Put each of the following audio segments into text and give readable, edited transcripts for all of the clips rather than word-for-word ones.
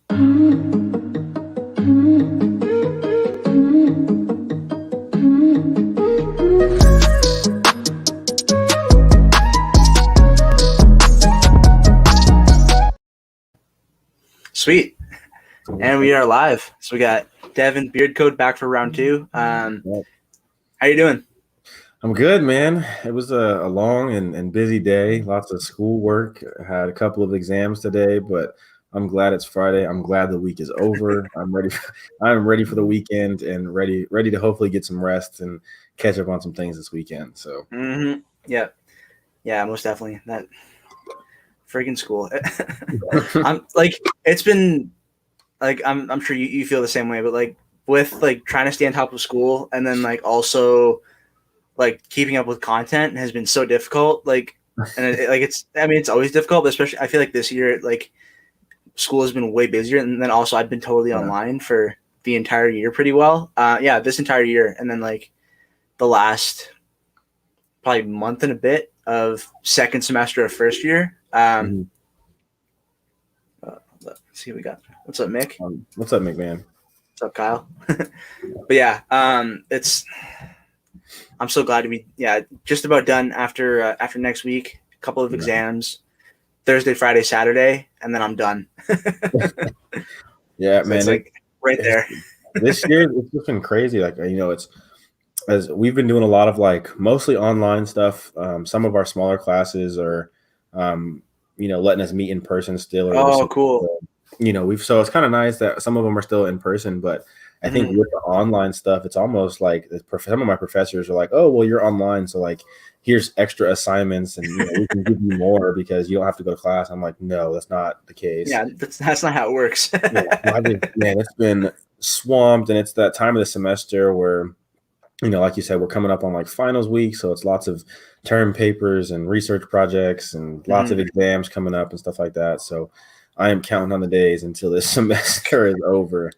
Sweet. And we are live. So we got Devon Beard Code back for round two. How you doing? I'm good, man. It was a long and busy day. Lots of schoolwork. I had a couple of exams today, but I'm glad it's Friday. I'm glad the week is over. I'm ready for the weekend and ready to hopefully get some rest and catch up on some things this weekend. So yeah, most definitely. That freaking school. I'm like, it's been like, I'm sure you feel the same way, but like with like trying to stay on top of school and then like also like keeping up with content has been so difficult. Like, and it's always difficult, but especially I feel like this year, like school has been way busier. And then also I've been totally online for the entire year pretty well. This entire year. And then like the last probably month and a bit of second semester of first year. Let's see what we got. What's up, Mick? What's up, McMahon? What's up, Kyle? But yeah, I'm so glad to be just about done after next week. A couple of exams, Thursday, Friday, Saturday, and then I'm done. Yeah, so man, it's like right there. This year it's just been crazy. Like it's as we've been doing a lot of like mostly online stuff. Some of our smaller classes are, letting us meet in person still. Oh, cool. So it's kind of nice that some of them are still in person, but I think with the online stuff, it's almost like some of my professors are like, "Oh, well, you're online, so like, here's extra assignments, and we can give you more because you don't have to go to class." I'm like, "No, that's not the case." Yeah, that's not how it works. It's been swamped, and it's that time of the semester where, like you said, we're coming up on like finals week, so it's lots of term papers and research projects and lots of exams coming up and stuff like that. So I am counting on the days until this semester is over.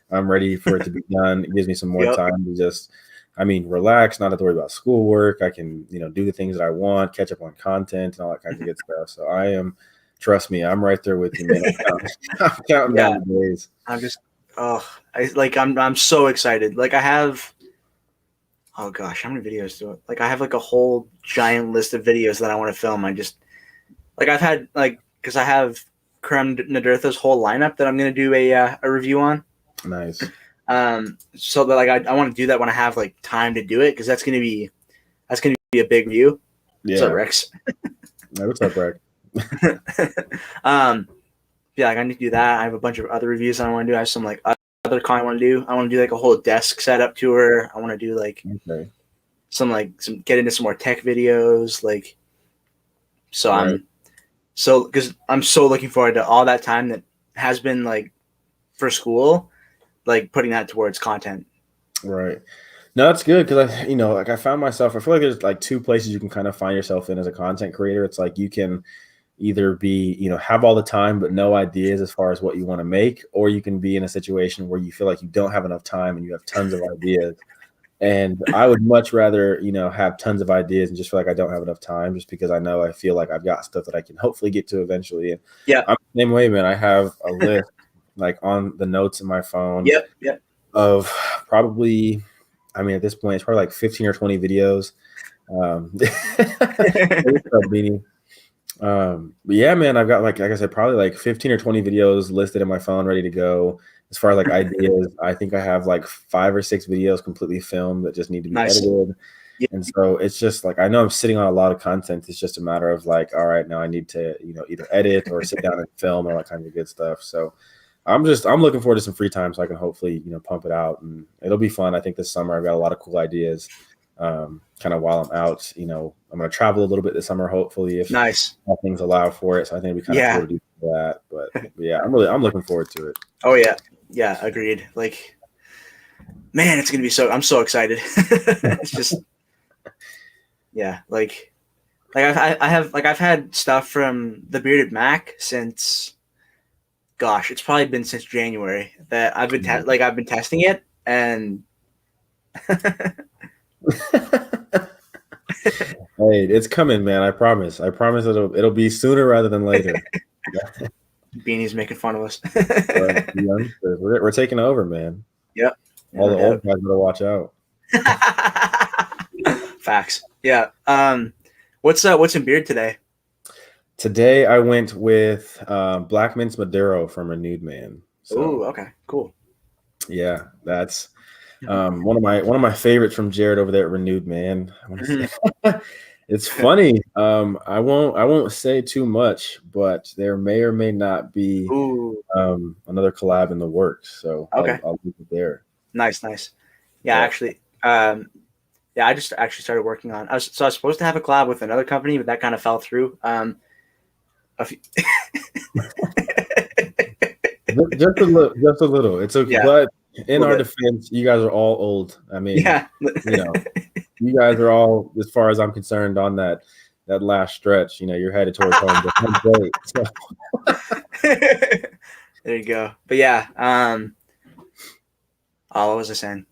I'm ready for it to be done. It gives me some more time to just, relax, not have to worry about schoolwork. I can, do the things that I want, catch up on content and all that kind of good stuff. So trust me, I'm right there with you, man. I'm counting down the days. I'm so excited. Like I have, oh gosh, how many videos do it? Like I have like a whole giant list of videos that I want to film. I've had because I have Creme Nadurtha's whole lineup that I'm going to do a review on. Nice. So that like I want to do that when I have like time to do it, because that's gonna be a big view. Yeah. What's up, Rex? Hey, what's up, Rex? I need to do that. I have a bunch of other reviews I want to do. I have some like other content I want to do. I want to do like a whole desk setup tour. I want to do like some get into some more tech videos. Like, so because I'm so looking forward to all that time that has been like for school, like putting that towards content. Right. No, that's good because I found myself. I feel like there's like two places you can kind of find yourself in as a content creator. It's like you can either be, have all the time but no ideas as far as what you want to make, or you can be in a situation where you feel like you don't have enough time and you have tons of ideas. And I would much rather, have tons of ideas and just feel like I don't have enough time, just because I feel like I've got stuff that I can hopefully get to eventually. And I'm the same way, man. I have a list like on the notes in my phone of probably, at this point, it's probably like 15 or 20 videos. But yeah, man, I've got like I said, probably like 15 or 20 videos listed in my phone, ready to go. As far as like ideas, I think I have like 5 or 6 videos completely filmed that just need to be edited. Yeah. And so it's just like, I know I'm sitting on a lot of content. It's just a matter of like, all right, now I need to, either edit or sit down and film, all that kind of good stuff. So I'm looking forward to some free time so I can hopefully, pump it out, and it'll be fun. I think this summer I've got a lot of cool ideas. Kind of while I'm out, I'm going to travel a little bit this summer, hopefully, if things allow for it. So I think it'd be kind of cool to do that. But yeah, I'm looking forward to it. Oh yeah. Yeah. Agreed. Like, man, it's going to be I'm so excited. It's just, I've had stuff from the Bearded Mac since, gosh, it's probably been since January that I've been I've been testing it, and hey, it's coming, man. I promise it'll be sooner rather than later. Beanie's making fun of us. We're taking over, man. Yep. All the old guys better watch out. Facts. Yeah. What's in beard today? Today I went with Black Mince Maduro from Renewed Man. So, ooh, okay, cool. Yeah, that's one of my favorites from Jared over there at Renewed Man. It's funny. I won't say too much, but there may or may not be another collab in the works. So okay, I'll leave it there. Nice. Yeah, actually, I just actually started working on. I was supposed to have a collab with another company, but that kind of fell through. Just a little. It's okay, but in our defense, you guys are all old. I mean, you guys are all, as far as I'm concerned, on that last stretch. You're headed towards home. So. There you go. But yeah, what was I saying?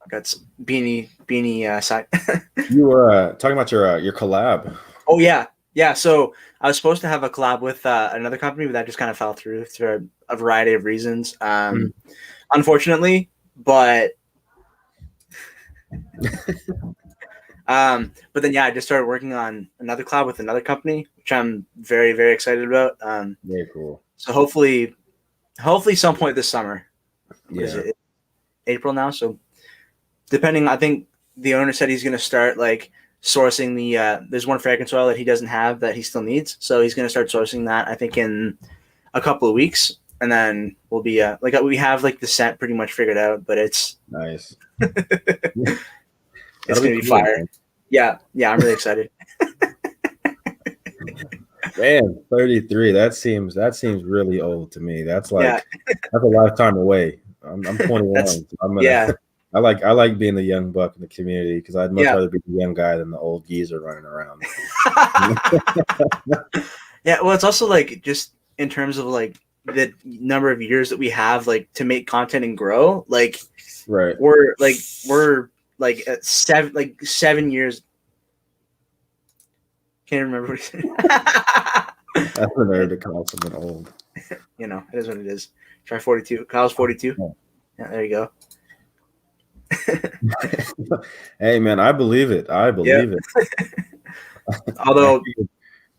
I got beanie side. You were talking about your collab. Oh yeah. So I was supposed to have a collab with another company, but that just kind of fell through for a variety of reasons, unfortunately. But but then I just started working on another collab with another company, which I'm very, very excited about. Very cool. So hopefully some point this summer. Yeah. Is it April now? So depending, I think the owner said he's going to start like sourcing the there's one fragrance oil that he doesn't have that he still needs, so he's going to start sourcing that, I think, in a couple of weeks, and then we'll be like, we have like the scent pretty much figured out, but it's nice. It's going to be fire, man. Yeah, I'm really excited. Man, 33, that seems really old to me. That's like that's a lifetime away. I'm 21, so I like being the young buck in the community, because I'd much rather be the young guy than the old geezer running around. Yeah, well, it's also like, just in terms of like the number of years that we have like to make content and grow. Like, right, we're like at 7 years. Can't remember what he said. That's the nerve to call someone old. It is what it is. Try 42. Kyle's 42. Yeah, there you go. Hey man, I believe it. It. Although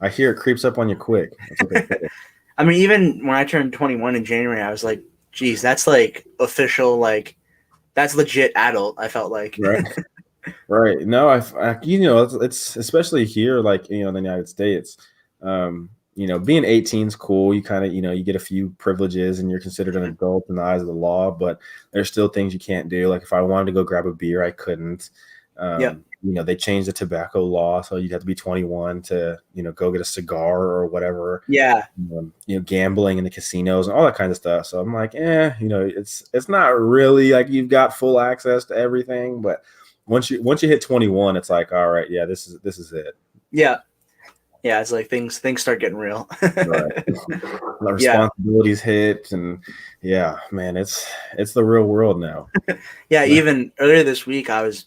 I hear it creeps up on you quick. I mean, even when I turned 21 in January, I was like, geez, that's like official, like that's legit adult. I felt like. Right. No, it's especially here, like, in the United States, being 18 is cool. You kind of, you get a few privileges and you're considered an adult in the eyes of the law, but there's still things you can't do. Like, if I wanted to go grab a beer, I couldn't. They changed the tobacco law, so you'd have to be 21 to, go get a cigar or whatever. Yeah. Gambling in the casinos and all that kind of stuff. So I'm like, it's not really like you've got full access to everything, but once you hit 21, it's like, all right, this is it. Yeah, it's like things start getting real. Right. The responsibilities hit, and man, it's the real world now. Even earlier this week, I was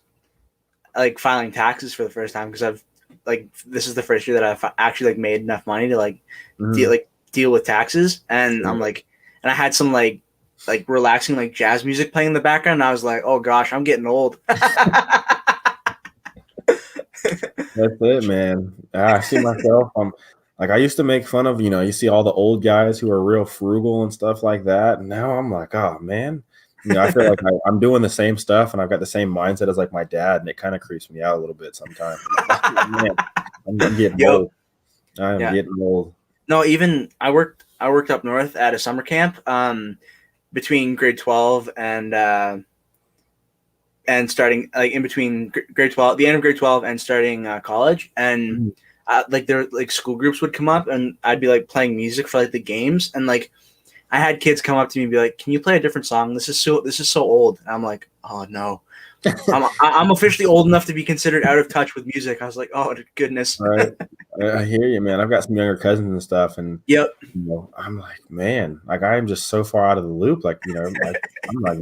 like filing taxes for the first time, because I've this is the first year that I've actually like made enough money to like deal with taxes, and I'm like, and I had some like relaxing like jazz music playing in the background, and I was like, oh gosh, I'm getting old. That's it, man. I see myself. I used to make fun of, you see all the old guys who are real frugal and stuff like that. And now I'm like, oh man, I feel like I'm doing the same stuff, and I've got the same mindset as like my dad, and it kind of creeps me out a little bit sometimes. Man, I'm getting old. I am getting old. No, even I worked up north at a summer camp between grade 12 and starting like in between grade 12, the end of grade 12 and starting college, and there like school groups would come up, and I'd be like playing music for like the games, and like I had kids come up to me and be like, "Can you play a different song? This is so old." And I'm like, "Oh no." I'm officially old enough to be considered out of touch with music. I was like, oh goodness. Right. I hear you, man. I've got some younger cousins and stuff, and I'm like, man, like I'm just so far out of the loop. Like, I'm like,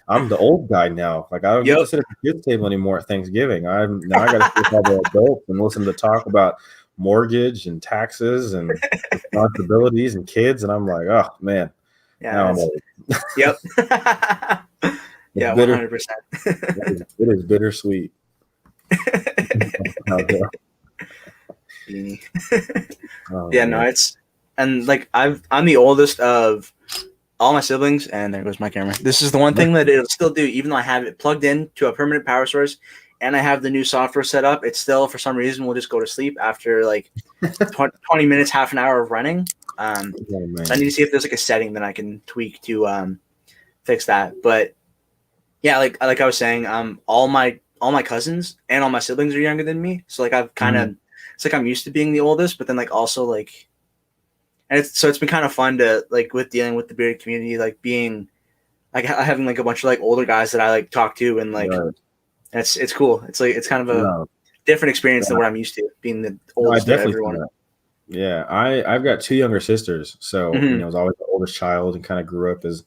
I'm the old guy now. Like, I don't get to sit at the kids' table anymore at Thanksgiving. I got to sit with all the adults and listen to talk about mortgage and taxes and responsibilities and kids, and I'm like, oh man, now I'm old. Yep. Yeah, 100%. It is bittersweet. Yeah, no, it's, and like I'm the oldest of all my siblings, and there goes my camera. This is the one thing that it'll still do, even though I have it plugged in to a permanent power source and I have the new software set up. It still, for some reason, will just go to sleep after like 20 minutes, half an hour of running. So I need to see if there's like a setting that I can tweak to fix that. But yeah, like I was saying, all my cousins and all my siblings are younger than me, so like I've kind of it's like I'm used to being the oldest, but then like also like, and it's been kind of fun to like with dealing with the bearded community, like being like having like a bunch of like older guys that I like talk to, and like it's cool. It's like it's kind of a different experience than what I'm used to, being the oldest of everyone. Yeah, I've got 2 younger sisters, so you know, I was always the oldest child and kind of grew up as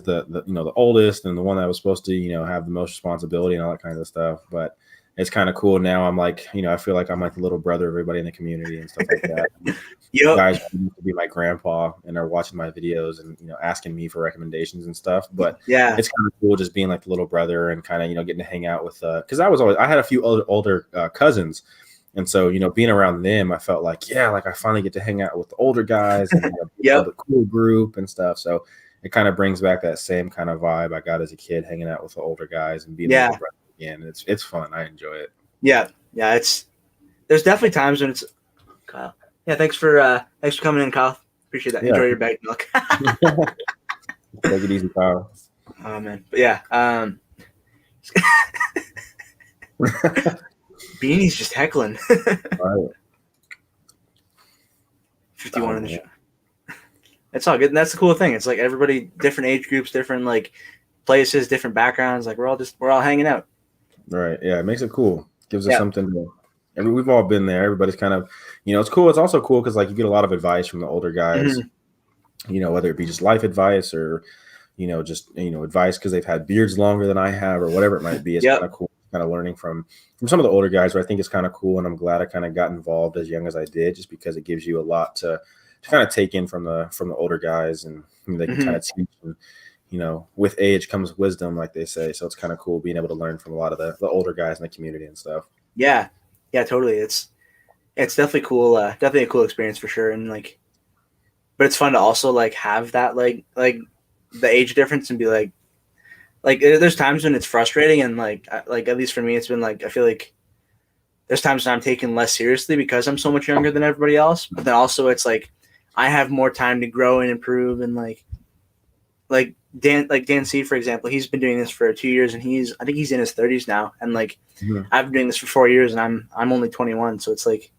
the you know, the oldest and the one that was supposed to, you know, have the most responsibility and all that kind of stuff. But it's kind of cool now. I'm like, you know, I feel like I'm like the little brother of everybody in the community and stuff like that. Guys used to be my grandpa and are watching my videos and, you know, asking me for recommendations and stuff. But yeah, it's kind of cool just being like the little brother and kind of, you know, getting to hang out with because I had a few older cousins. And so, you know, being around them, I felt like, yeah, like I finally get to hang out with the older guys and the cool group and stuff. So it kind of brings back that same kind of vibe I got as a kid, hanging out with the older guys and being the older brother again. It's fun. I enjoy it. Yeah. There's definitely times when it's Kyle. Yeah, thanks for coming in, Kyle. Appreciate that. Enjoy your bag milk. Take it easy, Kyle. Oh man. But yeah, Beanie's just heckling. Right. 51 in the show. It's all good. And that's the cool thing. It's like everybody, different age groups, different like places, different backgrounds. Like we're all hanging out. Right. Yeah. It makes it cool. Gives us something to, I mean, we've all been there. Everybody's kind of, you know, it's cool. It's also cool because like you get a lot of advice from the older guys, you know, whether it be just life advice or, you know, just, you know, advice because they've had beards longer than I have or whatever it might be. It's kind of cool. Kind of learning from some of the older guys where I think it's kind of cool. And I'm glad I kind of got involved as young as I did, just because it gives you a lot to kind of take in from the older guys, and they can kind of teach. And, you know, with age comes wisdom, like they say. So it's kind of cool being able to learn from a lot of the older guys in the community and stuff. Yeah, totally. It's definitely cool. Definitely a cool experience for sure. And like, but it's fun to also like have that like the age difference and be like there's times when it's frustrating, and like at least for me, it's been like I feel like there's times when I'm taken less seriously because I'm so much younger than everybody else. But then also it's like I have more time to grow and improve, and like Dan C, for example, he's been doing this for 2 years, and I think he's in his 30s now, and like I've been doing this for 4 years, and I'm only 21, so it's like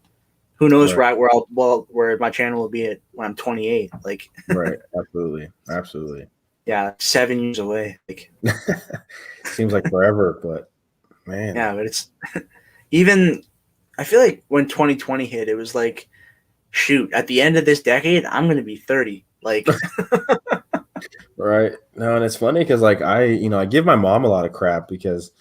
who knows where my channel will be at when I'm 28. Like right, absolutely. Yeah, 7 years away. Like seems like forever, but man. Yeah, but it's even I feel like when 2020 hit, it was like, shoot, at the end of this decade, I'm going to be 30. Like right. No, and it's funny because like I give my mom a lot of crap because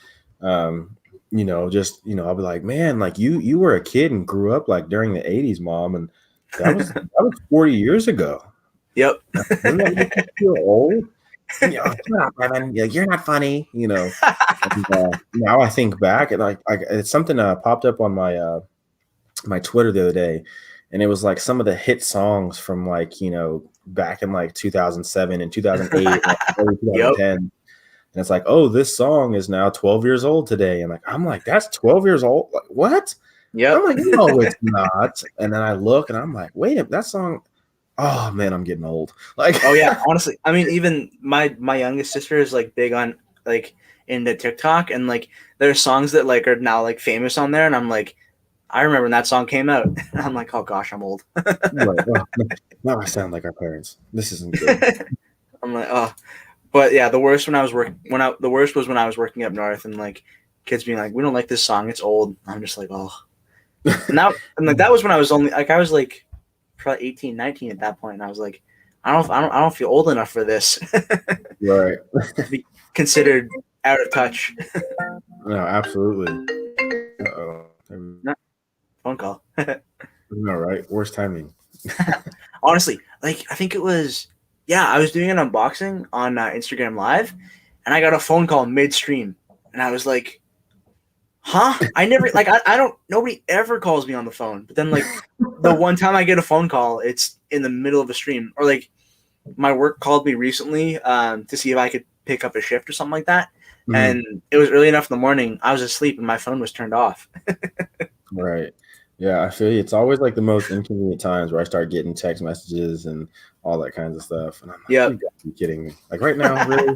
you know, just, you know, I'll be like, man, like you were a kid and grew up like during the 80s, Mom, and that was 40 years ago. Yep. Doesn't that make you feel old? You know, you're not funny, you know. And, now I think back and like it's something popped up on my my Twitter the other day, and it was like some of the hit songs from like, you know, back in like 2007 and 2008 and early 2010. And it's like, oh, this song is now 12 years old today, and like I'm like, that's 12 years old? Like, what? Yeah. I'm like, no, it's not. And then I look and I'm like, wait, that song. Oh man, I'm getting old. Like, oh yeah, honestly, I mean, even my youngest sister is like big on like into TikTok, and like there's songs that like are now like famous on there, and I'm like, I remember when that song came out. I'm like, oh gosh, I'm old. Right. Oh, now I sound like our parents. This isn't good. I'm like, oh, but yeah, the worst was when I was working up north, and like kids being like, we don't like this song, it's old. I'm just like, oh, and like that was when I was only like I was like probably 18, 19 at that point, and I was like, I don't feel old enough for this. Right. To be considered out of touch. No, absolutely. Uh-oh. No, phone call. No, right? Worst timing. Honestly, like I think it was, yeah, I was doing an unboxing on Instagram Live, and I got a phone call midstream, and I was like, "Huh?" I never like I don't nobody ever calls me on the phone, but then like the one time I get a phone call, it's in the middle of a stream, or like my work called me recently to see if I could pick up a shift or something like that, and it was early enough in the morning. I was asleep and my phone was turned off. Right. Yeah, I feel you. It's always like the most inconvenient times where I start getting text messages and all that kinds of stuff. And I'm like, Yeah. you gotta be kidding me. Like right now, really?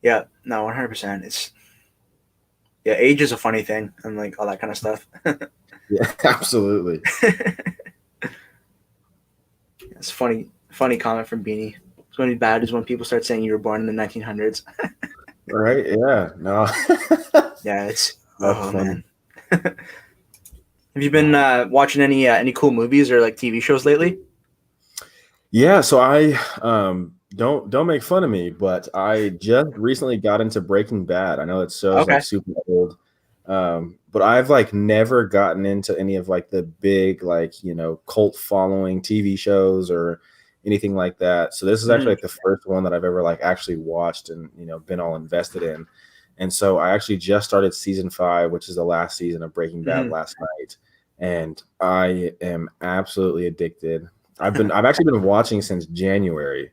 Yeah, no, 100%. Yeah, age is a funny thing and like all that kind of stuff. Yeah, absolutely. It's funny comment from Beanie. It's going to be bad is when people start saying you were born in the 1900s. Right? Yeah. No. Yeah, it's That's funny. man. Have you been watching any cool movies or like TV shows lately? Yeah, so I don't make fun of me, but I just recently got into Breaking Bad. I know it shows Okay. like super old. But I've like never gotten into any of like the big like, you know, cult following TV shows or anything like that. So this is actually like the first one that I've ever like actually watched and, you know, been all invested in. And so I actually just started season 5, which is the last season of Breaking Bad last night. And I am absolutely addicted. I've actually been watching since January.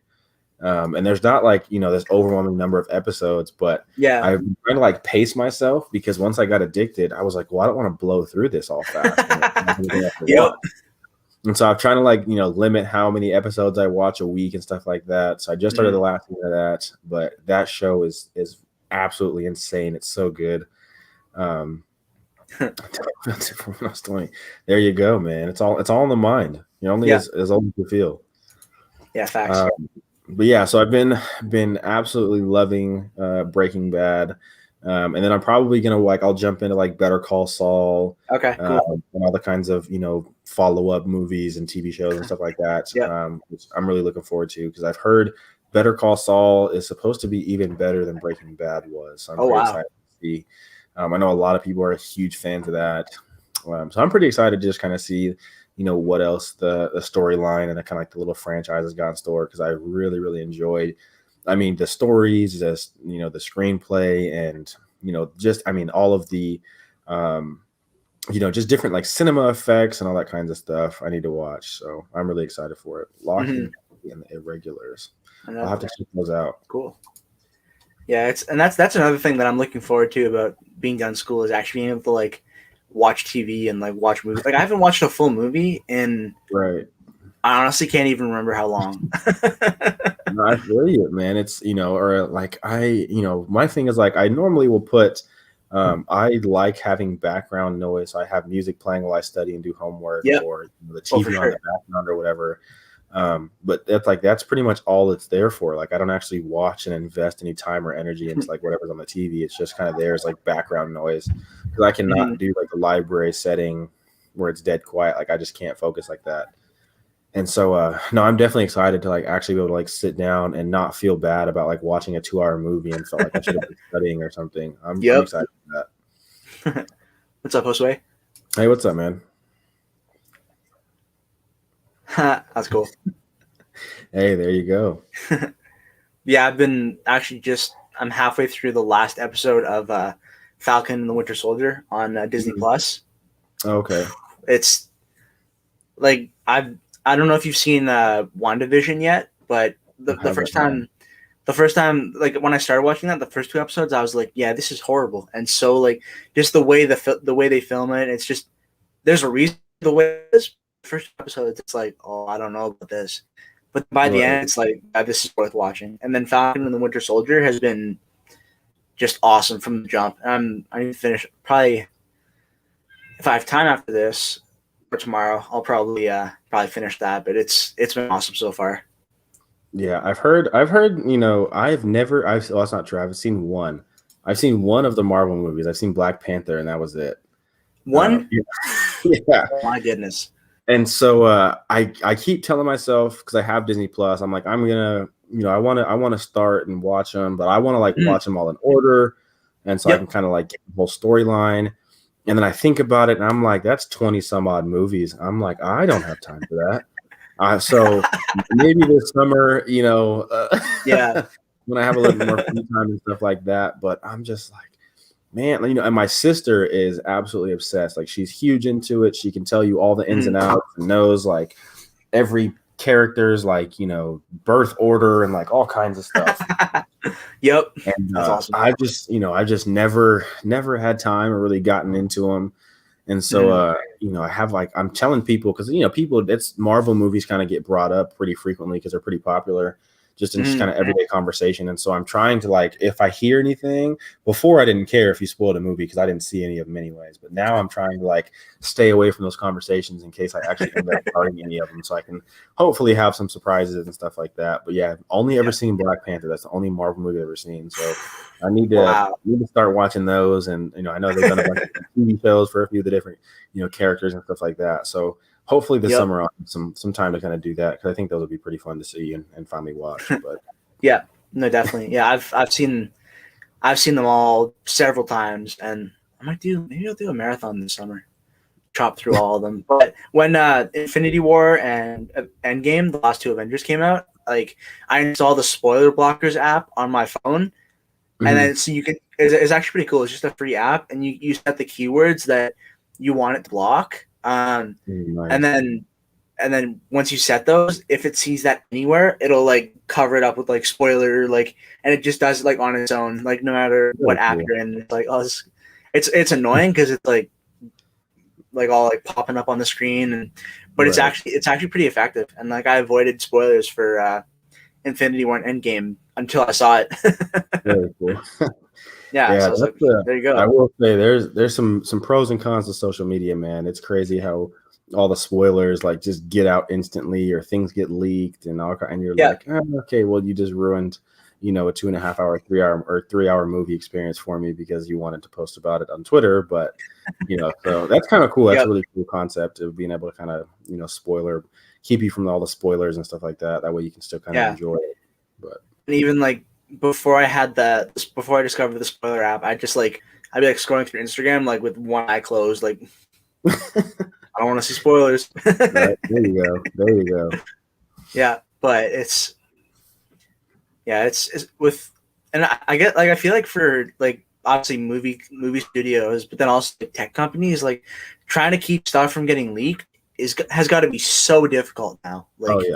And there's not like, you know, this overwhelming number of episodes, but Yeah. I've been trying to like pace myself because once I got addicted, I was like, well, I don't want to blow through this all fast. Yep. And so I'm trying to like, you know, limit how many episodes I watch a week and stuff like that. So I just started the last season of that, but that show is absolutely insane. It's so good. There you go, man. It's all in the mind. You're only as old as you feel. Yeah, facts. But yeah, so I've been absolutely loving Breaking Bad. And then I'm probably gonna like I'll jump into like Better Call Saul, Okay, cool. and all the kinds of, you know, follow-up movies and TV shows and stuff like that. Which I'm really looking forward to because I've heard Better Call Saul is supposed to be even better than Breaking Bad was. So I'm pretty excited to see. I know a lot of people are huge fans of that, so I'm pretty excited to just kind of see, you know, what else the storyline and the kind of like the little franchise has got in store because I really enjoyed. I mean, the stories, just, you know, the screenplay, and, you know, just I mean all of the, you know, just different like cinema effects and all that kinds of stuff. I need to watch, so I'm really excited for it. Locking and the Irregulars. I'll have to check those out. Cool. Yeah, that's another thing that I'm looking forward to about being done school is actually being able to like watch TV and like watch movies. Like I haven't watched a full movie in I honestly can't even remember how long. No, I feel you, man. It's, you know, or like you know, my thing is like I normally will put I like having background noise. So I have music playing while I study and do homework, or, you know, the TV on the background or whatever. But that's pretty much all it's there for. Like I don't actually watch and invest any time or energy into like whatever's on the TV. It's just kind of there as like background noise because I cannot do like the library setting where it's dead quiet. Like I just can't focus like that. And so no, I'm definitely excited to like actually be able to like sit down and not feel bad about like watching a 2-hour movie and felt like I should have been studying or something. I'm excited for that. What's up, Josue? Hey, what's up, man? That's cool. Hey, there you go. Yeah, I've been actually I'm halfway through the last episode of Falcon and the Winter Soldier on Disney Plus. Okay. It's like I don't know if you've seen WandaVision yet, but the first time like when I started watching that, the first 2 episodes, I was like, yeah, this is horrible. And so like just the way they film it, it's just there's a reason the way it is. First episodes, it's like, oh, I don't know about this, but by the end, it's like, yeah, this is worth watching. And then Falcon and the Winter Soldier has been just awesome from the jump. I need to finish probably if I have time after this or tomorrow. I'll probably finish that. But it's been awesome so far. Yeah, I've heard. You know, that's not true. I've seen one. I've seen one of the Marvel movies. I've seen Black Panther, and that was it. One? Yeah. Oh, my goodness. And so I keep telling myself, because I have Disney Plus, I'm like, I'm gonna, you know, I want to start and watch them, but I want to like watch them all in order, and so I can kind of like get the whole storyline. And then I think about it, and I'm like, that's 20 some odd movies. I'm like, I don't have time for that. So maybe this summer, Yeah. when I have a little bit more free time and stuff like that. But I'm just like, man, and my sister is absolutely obsessed. Like, she's huge into it. She can tell you all the ins and outs and knows like every character's like, birth order and like all kinds of stuff. Yep. And that's awesome. I just never had time or really gotten into them. And so, I have like, I'm telling people, because, it's Marvel movies kind of get brought up pretty frequently because they're pretty popular just in just kind of everyday conversation. And so I'm trying to, like, if I hear anything, before I didn't care if you spoiled a movie because I didn't see any of them anyways. But now I'm trying to like stay away from those conversations in case I actually end up starting any of them, so I can hopefully have some surprises and stuff like that. But yeah, I've only ever seen Black Panther. That's the only Marvel movie I've ever seen. So I need to start watching those. And I know they've done a bunch of TV shows for a few of the different characters and stuff like that. So hopefully this summer I'll have some time to kind of do that, because I think those would be pretty fun to see and finally watch. But yeah, no, definitely. Yeah, I've seen them all several times, and maybe I'll do a marathon this summer, chop through all of them. But when Infinity War and Endgame, the last two Avengers came out, like I installed the spoiler blockers app on my phone, and then so you can. It's actually pretty cool. It's just a free app, and you set the keywords that you want it to block. Nice. And then once you set those, if it sees that anywhere, it'll like cover it up with like spoiler, like, and it just does it like on its own, like no matter what app you're in. It's like, it's annoying because it's like all like popping up on the screen, but it's actually pretty effective. And like I avoided spoilers for Infinity War and Endgame until I saw it. Very cool. Yeah, so like, there you go. I will say there's some pros and cons to social media, man. It's crazy how all the spoilers like just get out instantly, or things get leaked and you're like, okay, well, you just ruined, a 2.5 hour, 3 hour movie experience for me because you wanted to post about it on Twitter. But so that's kind of cool. That's a really cool concept of being able to kind of keep you from all the spoilers and stuff like that. That way you can still kind of enjoy it. But and even like before I discovered the spoiler app, I'd be like scrolling through Instagram like with one eye closed, like I don't want to see spoilers. Right, there you go. Yeah, but it's with, and I get like I feel like for like obviously movie studios, but then also tech companies, like trying to keep stuff from getting leaked has got to be so difficult now. Like,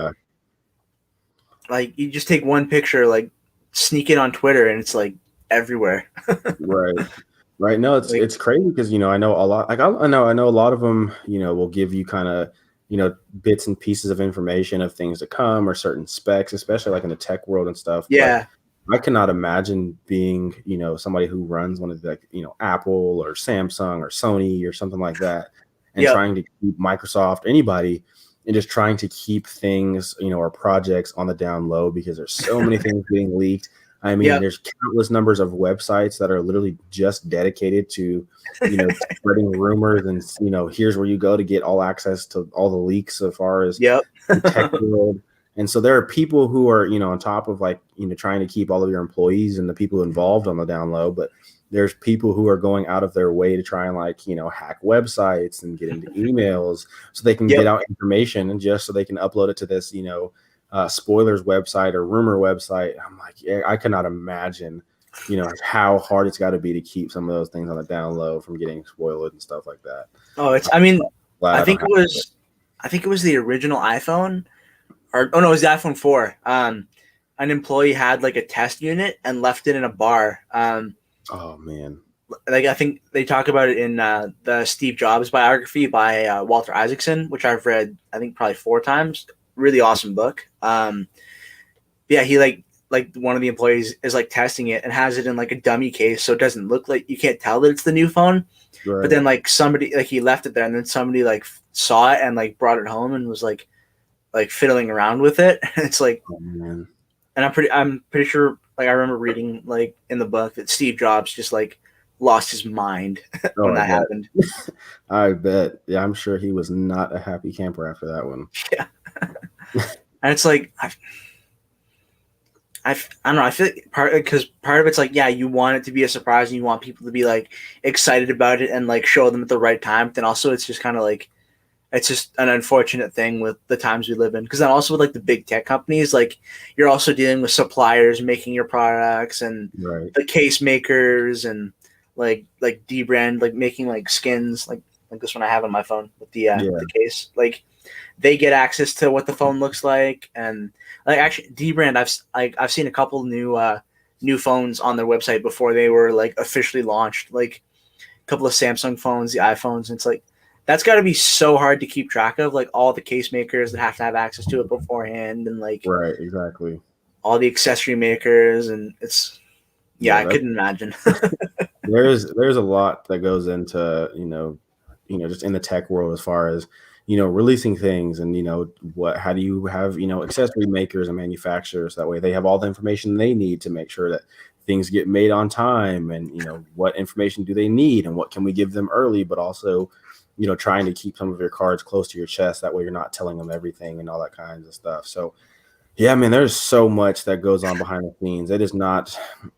like you just take one picture, like sneak it on Twitter, and it's like everywhere. Right. No, it's crazy because I know a lot. Like I know a lot of them. Will give you kind of bits and pieces of information of things to come or certain specs, especially like in the tech world and stuff. Yeah. But I cannot imagine being somebody who runs one of the Apple or Samsung or Sony or something like that, and trying to keep Microsoft, anybody, and just trying to keep things or projects on the down low because there's so many things being leaked. I mean, there's countless numbers of websites that are literally just dedicated to, spreading rumors and, here's where you go to get all access to all the leaks so far as the tech world. And so there are people who are, on top of like, trying to keep all of your employees and the people involved on the down low, but there's people who are going out of their way to try and like, hack websites and get into emails so they can get out information and just so they can upload it to this, spoilers website or rumor website. I'm like, I cannot imagine, how hard it's got to be to keep some of those things on the down low from getting spoiled and stuff like that. Oh, I think it was the original iPhone, it was the iPhone 4. An employee had like a test unit and left it in a bar. Oh man. Like I think they talk about it in the Steve Jobs biography by Walter Isaacson, which I've read I think probably 4 times. Really awesome book. He like one of the employees is like testing it and has it in like a dummy case, so it doesn't look like, you can't tell that it's the new phone. Right. But then like somebody, like he left it there, and then somebody like saw it and like brought it home and was like fiddling around with it. It's like, oh, man. And I'm pretty sure, like I remember reading like in the book that Steve Jobs just like lost his mind when that happened. I bet. Yeah, I'm sure he was not a happy camper after that one. Yeah. And it's like I don't know. I feel like part of it's like, yeah, you want it to be a surprise and you want people to be like excited about it and like show them at the right time. But then also it's just kind of like it's just an unfortunate thing with the times we live in. Because then also with like the big tech companies, like you're also dealing with suppliers making your products and the case makers and like D-brand like making like skins like this one I have on my phone with the case. Like they get access to what the phone looks like, and like actually D-brand I've seen a couple new phones on their website before they were like officially launched, like a couple of Samsung phones, the iPhones, and it's like that's got to be so hard to keep track of, like all the case makers that have to have access to it beforehand, and like exactly all the accessory makers, and it's I couldn't imagine. there's a lot that goes into just in the tech world as far as releasing things, and how do you have accessory makers and manufacturers, that way they have all the information they need to make sure that things get made on time, and what information do they need and what can we give them early, but also trying to keep some of your cards close to your chest, that way you're not telling them everything and all that kinds of stuff. So yeah, man, there's so much that goes on behind the scenes. It is not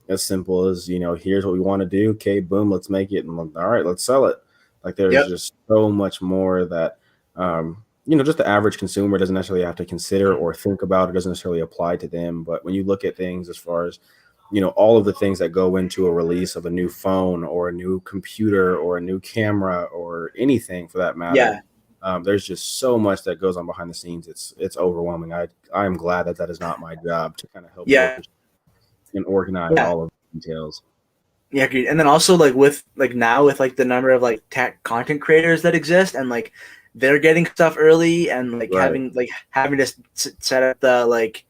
as simple as, here's what we want to do. Okay, boom, let's make it. And all right, let's sell it. Like there's just so much more that, just the average consumer doesn't necessarily have to consider or think about. It doesn't necessarily apply to them. But when you look at things as far as, all of the things that go into a release of a new phone or a new computer or a new camera or anything for that matter, there's just so much that goes on behind the scenes. It's overwhelming. I am glad that is not my job to kind of help and organize all of the details. Yeah, agreed. And then also like with like now with like the number of like tech content creators that exist, and like they're getting stuff early, and like having to set up the like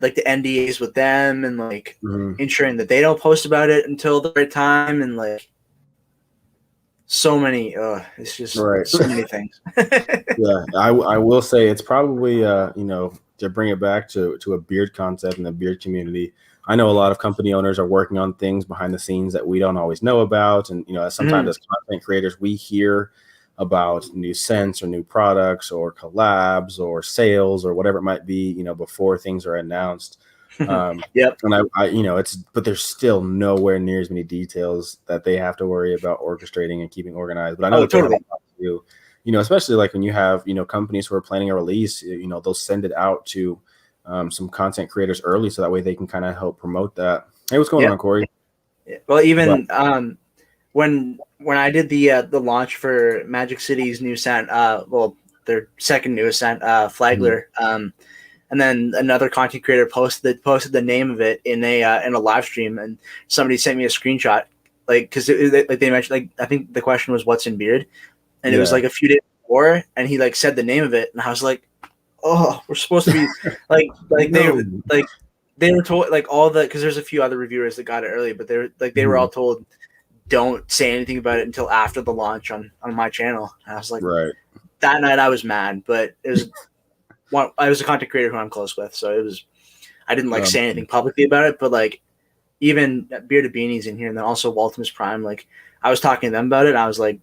the NDAs with them, and like ensuring that they don't post about it until the right time, and like so many it's just so many things. I will say it's probably to bring it back to a beard concept in the beard community, I know a lot of company owners are working on things behind the scenes that we don't always know about, and sometimes as content creators we hear about new scents or new products or collabs or sales or whatever it might be before things are announced. And I but there's still nowhere near as many details that they have to worry about orchestrating and keeping organized. But I know totally do, especially like when you have companies who are planning a release, they'll send it out to some content creators early, so that way they can kind of help promote that. Hey, what's going on, Corey? Well, even when I did the launch for Magic City's new scent, their second newest scent, Flagler, and then another content creator posted the name of it in a live stream, and somebody sent me a screenshot, like because like they mentioned, like I think the question was what's in beard, and it was like a few days before, and he like said the name of it, and I was like, oh, we're supposed to be like they were told like all the, because there's a few other reviewers that got it early, but they were all told don't say anything about it until after the launch on my channel. And I was like, that night I was mad, but it was I was a content creator who I'm close with, so it was, I didn't like say anything publicly about it, but like even Bearded Beanies in here, and then also Waltimus Prime, like I was talking to them about it, and I was like,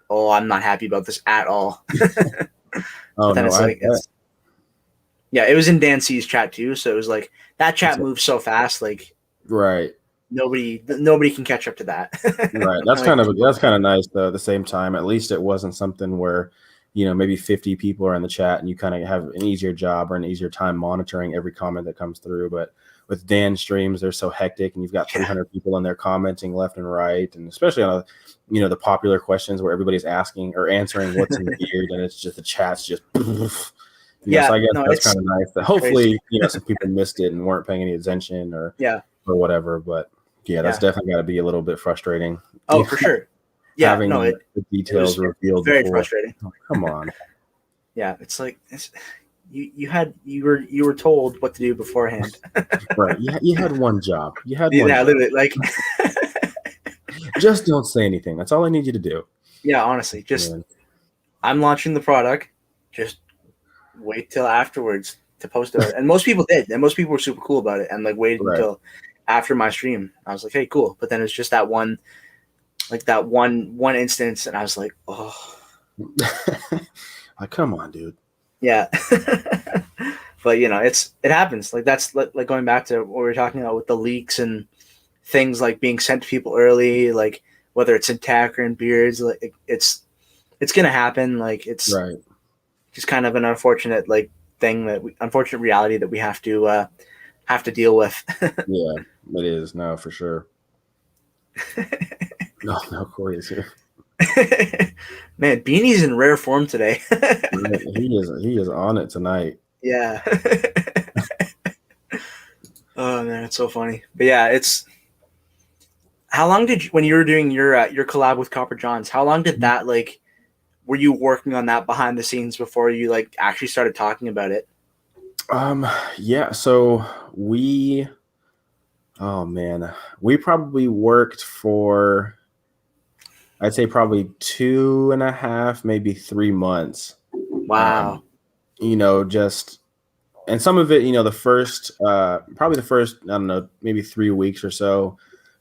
oh, I'm not happy about this at all. It was in Dan C's chat too, so it was like that chat moves so fast, like nobody can catch up to that. That's kind of nice though. At the same time, at least it wasn't something where maybe 50 people are in the chat and you kind of have an easier job or an easier time monitoring every comment that comes through. But with Dan's streams, they're so hectic, and you've got 300 people in there commenting left and right, and especially on the popular questions where everybody's asking or answering what's in the beard, and it's just the chat's just so I guess that's kind of nice that hopefully some people missed it and weren't paying any attention or whatever. But that's definitely got to be a little bit frustrating. Oh, for sure. Having the details revealed. Very frustrating. Oh, come on. It's like you were told what to do beforehand. You had one job. Literally, like just don't say anything. That's all I need you to do. Yeah, honestly, just I'm launching the product. Just wait till afterwards to post it. And most people did, and most people were super cool about it, and like waited until after my stream. I was like, hey, cool. But then it's just that one instance, and I was like, oh. Like, come on, dude. Yeah. But it happens. Like that's like going back to what we were talking about with the leaks and things like being sent to people early, like whether it's in tech or in beards, like it's gonna happen. Like it's Right. just kind of an unfortunate like thing unfortunate reality that we have to deal with. Yeah, it is. No, for sure. No, Corey is here. Man, Beanie's in rare form today. Right. He is on it tonight. Yeah. Oh man, it's so funny. But yeah, it's how long did you, when you were doing your collab with Copper Johns, how long did that like were you working on that behind the scenes before you like actually started talking about it? Yeah, so we probably worked for, I'd say probably 2.5, maybe 3 months. Wow. Just, and some of it, probably the first, I don't know, maybe 3 weeks or so,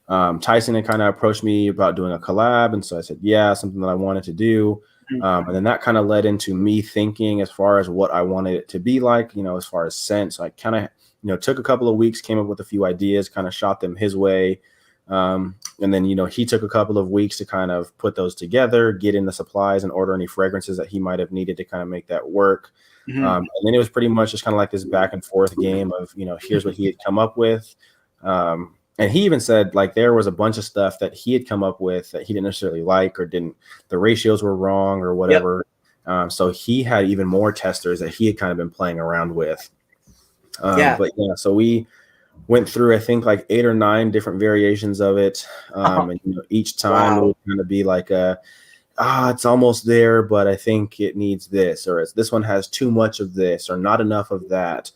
Tyson had kind of approached me about doing a collab. And so I said, yeah, something that I wanted to do. And then that kind of led into me thinking as far as what I wanted it to be like, as far as scent. So I kind of, took a couple of weeks, came up with a few ideas, kind of shot them his way. And then, he took a couple of weeks to kind of put those together, get in the supplies and order any fragrances that he might have needed to kind of make that work. And then it was pretty much just kind of like this back and forth game of, here's what he had come up with. And he even said like there was a bunch of stuff that he had come up with that he didn't necessarily like or the ratios were wrong or whatever. Yep. So he had even more testers that he had kind of been playing around with. But yeah, so we went through, I think like 8 or 9 different variations of it. And each time it would kind of be like it's almost there, but I think it needs this, or this one has too much of this or not enough of that.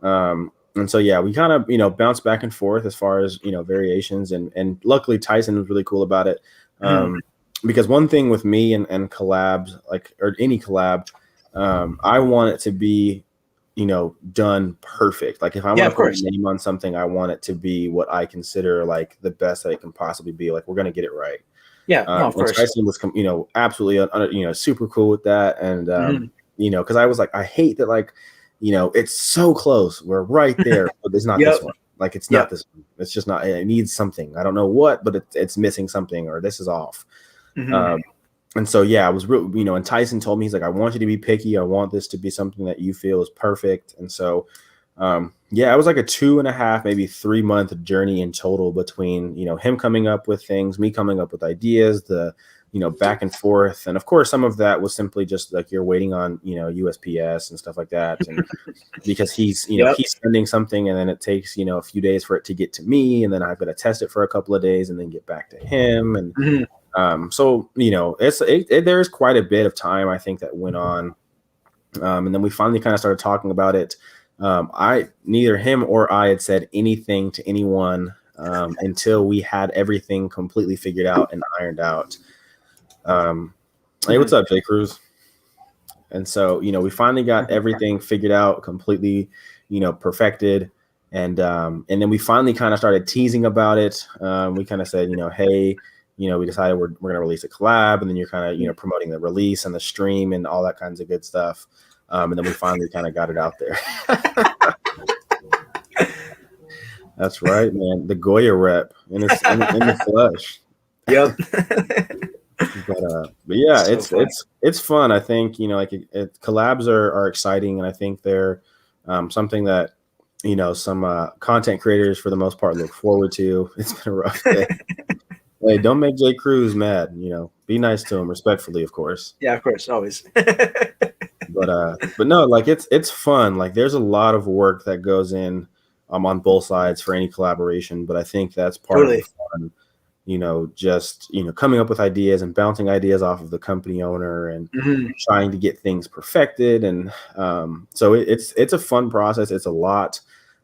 And so, yeah, we kind of, bounce back and forth as far as, variations. And luckily Tyson was really cool about it. Because one thing with me and collabs, or any collab, I want it to be, done perfect. Like if I want to put a name on something, I want it to be what I consider like the best that it can possibly be. Like we're going to get it right. Yeah, of course. Tyson was, absolutely, super cool with that. And, because I was like, I hate that, like, it's so close. We're right there, but it's not this one. Like, it's not this one. It's just not, it needs something. I don't know what, but it's missing something, or this is off. And so, yeah, I was real, and Tyson told me, he's like, I want you to be picky. I want this to be something that you feel is perfect. And so, yeah, it was like a 2.5, maybe 3 month journey in total between, him coming up with things, me coming up with ideas, the, back and forth. And of course, some of that was simply just like you're waiting on, USPS and stuff like that. And because he's, he's sending something and then it takes, a few days for it to get to me. And then I've got to test it for a couple of days and then get back to him. And so, there's quite a bit of time, I think, that went on. And then we finally kind of started talking about it. Neither him or I had said anything to anyone until we had everything completely figured out and ironed out. Hey, what's up, J. Cruz? And so, we finally got everything figured out, completely, perfected. And then we finally kind of started teasing about it. We kind of said, hey, we decided we're going to release a collab, and then you're kind of, promoting the release and the stream and all that kinds of good stuff. And then we finally kind of got it out there. That's right, man. The Goya rep in the flesh. Yep. But yeah, so it's fun. I think, collabs are exciting, and I think they're something that, some content creators for the most part look forward to. It's been a rough day. Hey, don't make J. Cruz mad. Be nice to him, respectfully, of course. Yeah, of course, always. But no, like it's fun. Like there's a lot of work that goes in on both sides for any collaboration. But I think that's part of the fun. Just coming up with ideas and bouncing ideas off of the company owner and trying to get things perfected. And so it's a fun process. It's a lot.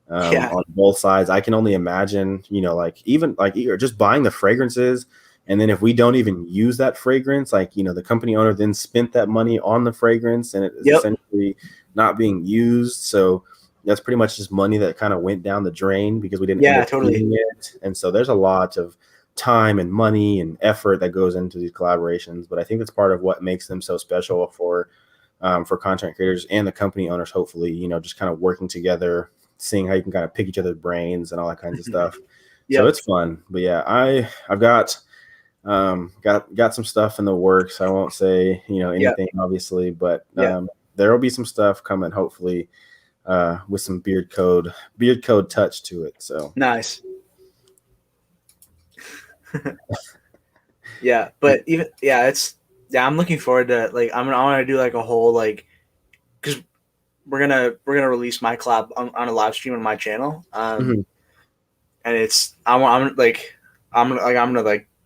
On both sides. I can only imagine, even just buying the fragrances. And then if we don't even use that fragrance, the company owner then spent that money on the fragrance and it's essentially not being used. So that's pretty much just money that kind of went down the drain because we didn't end up using it. And so there's a lot of time and money and effort that goes into these collaborations. But I think that's part of what makes them so special for for content creators and the company owners, hopefully, just kind of working together, seeing how you can kind of pick each other's brains and all that kinds of stuff. So it's fun. But yeah, I've got some stuff in the works. I won't say, anything obviously, but there will be some stuff coming, hopefully, with some beard code touch to it. So nice. But I'm looking forward to I want to do like a whole because we're gonna release my collab on a live stream on my channel. And I'm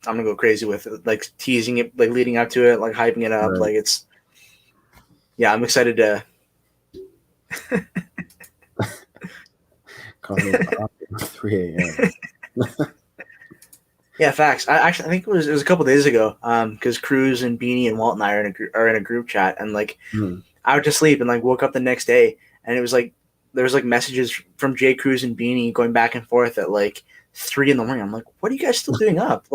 gonna go crazy with it, like teasing it, like leading up to it, like hyping it up. Right. I'm excited to. Call me at 3 a.m. Yeah, facts. I think it was a couple days ago. Because Cruz and Beanie and Walt and I are in a group chat, and I went to sleep and woke up the next day, and it was there was messages from Jay Cruz and Beanie going back and forth at 3 a.m. I'm like, what are you guys still doing up?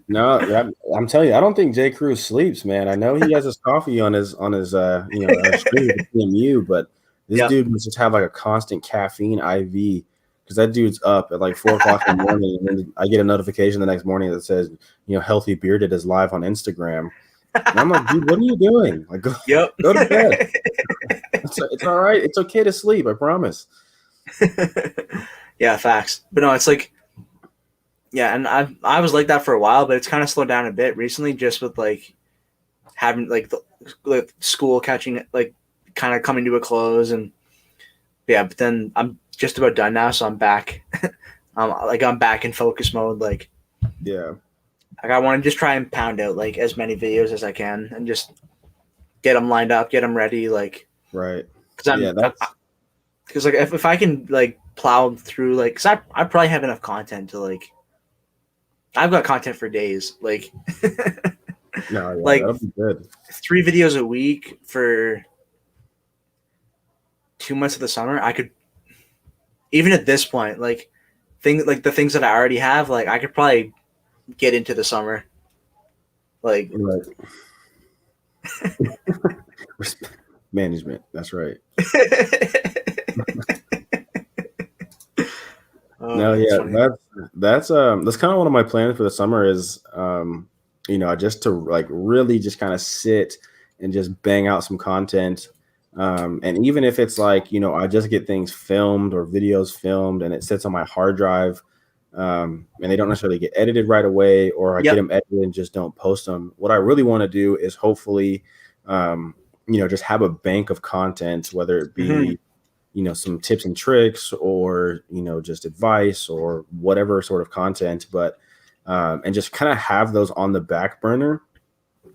No, I'm telling you, I don't think Jay Cruz sleeps, man. I know he has his coffee on his stream, but this dude must just have a constant caffeine IV, because that dude's up at 4 o'clock in the morning, and then I get a notification the next morning that says, Healthy Bearded is live on Instagram. And I'm like, dude, what are you doing? Go to bed. It's all right. It's okay to sleep. I promise. Yeah, facts. But no, it's and I was like that for a while, but it's kind of slowed down a bit recently, just with having the school catching kind of coming to a close, and but then I'm just about done now, so I'm back. I'm back in focus mode. I want to just try and pound out as many videos as I can, and just get them lined up, get them ready. Right. Because if I can plow through because I probably have enough content to I've got content for days. No, that'll be good. 3 videos a week for 2 months of the summer. I could, even at this point, the things that I already have, I could probably get into the summer. Right. Management. That's right. No, yeah, that's kind of one of my plans for the summer is, just to really just kind of sit and just bang out some content. And even if it's I just get things filmed or videos filmed and it sits on my hard drive, and they don't necessarily get edited right away, or I get them edited and just don't post them. What I really want to do is hopefully, just have a bank of content, whether it be, some tips and tricks, or, just advice or whatever sort of content, but, and just kind of have those on the back burner.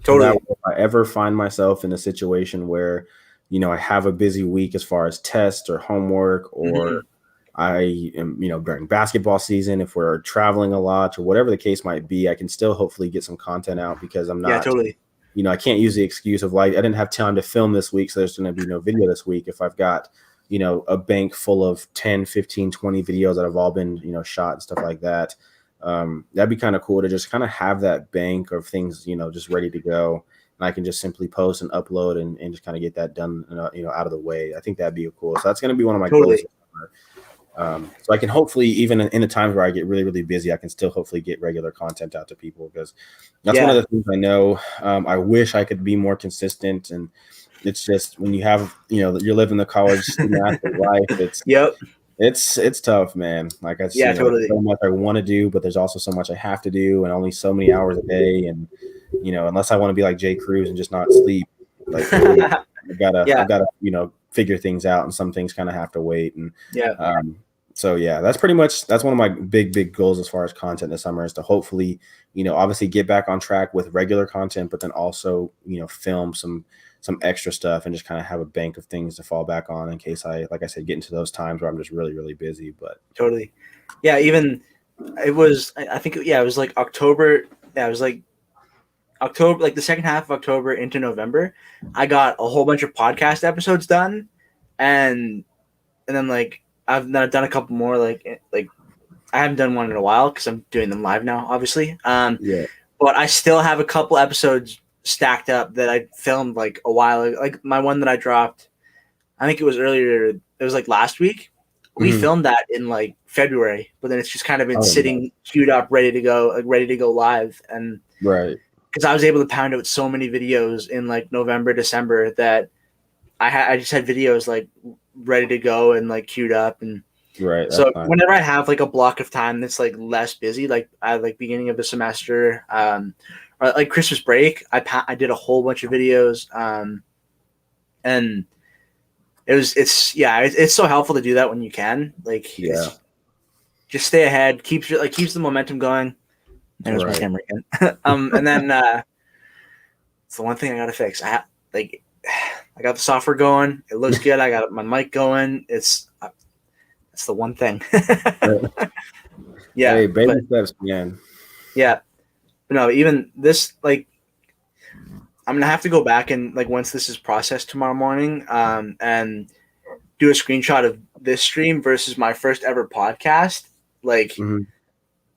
Totally. So if I ever find myself in a situation where, I have a busy week as far as tests or homework, or I am, during basketball season, if we're traveling a lot or whatever the case might be, I can still hopefully get some content out, because I'm not, I can't use the excuse of I didn't have time to film this week, so there's going to be no video this week. If I've got, a bank full of 10, 15, 20 videos that have all been, shot and stuff like that. That'd be kind of cool to just kind of have that bank of things, just ready to go. And I can just simply post and upload and just kind of get that done, out of the way. I think that'd be cool. So that's going to be one of my goals. So I can hopefully, even in the times where I get really, really busy, I can still hopefully get regular content out to people, because that's one of the things I know. I wish I could be more consistent, and it's just when you have, you're living the college student athlete life, it's tough, man. Like I said, there's so much I want to do, but there's also so much I have to do, and only so many hours a day. And unless I want to be like Jay Cruz and just not sleep, I gotta figure things out, and some things kind of have to wait. And so that's one of my big goals as far as content this summer, is to hopefully, obviously get back on track with regular content, but then also, film some extra stuff and just kind of have a bank of things to fall back on in case I get into those times where I'm just really, really busy. But totally. Yeah. Even it was, I think, it was October. Yeah. It was October, the second half of October into November. I got a whole bunch of podcast episodes done. And then I've done a couple more, I haven't done one in a while, 'cause I'm doing them live now, obviously. But I still have a couple episodes stacked up that I filmed like a while ago. Like my one that I dropped, I think it was earlier. It was like last week. We filmed that in like February, but then it's just kind of been sitting queued up, ready to go live. And because I was able to pound out so many videos in like November, December that I just had videos like ready to go and like queued up. And so whenever I have like a block of time that's like less busy, like at like beginning of the semester, or like Christmas break, I did a whole bunch of videos, and it's so helpful to do that when you can. Like, just stay ahead, keeps the momentum going. There's my camera again. And then it's the one thing I gotta fix. I got the software going. It looks good. I got my mic going. It's the one thing. Yeah. Hey, baby steps, man. Yeah. But no, even this, like, I'm gonna have to go back and like once this is processed tomorrow morning, and do a screenshot of this stream versus my first ever podcast. Like,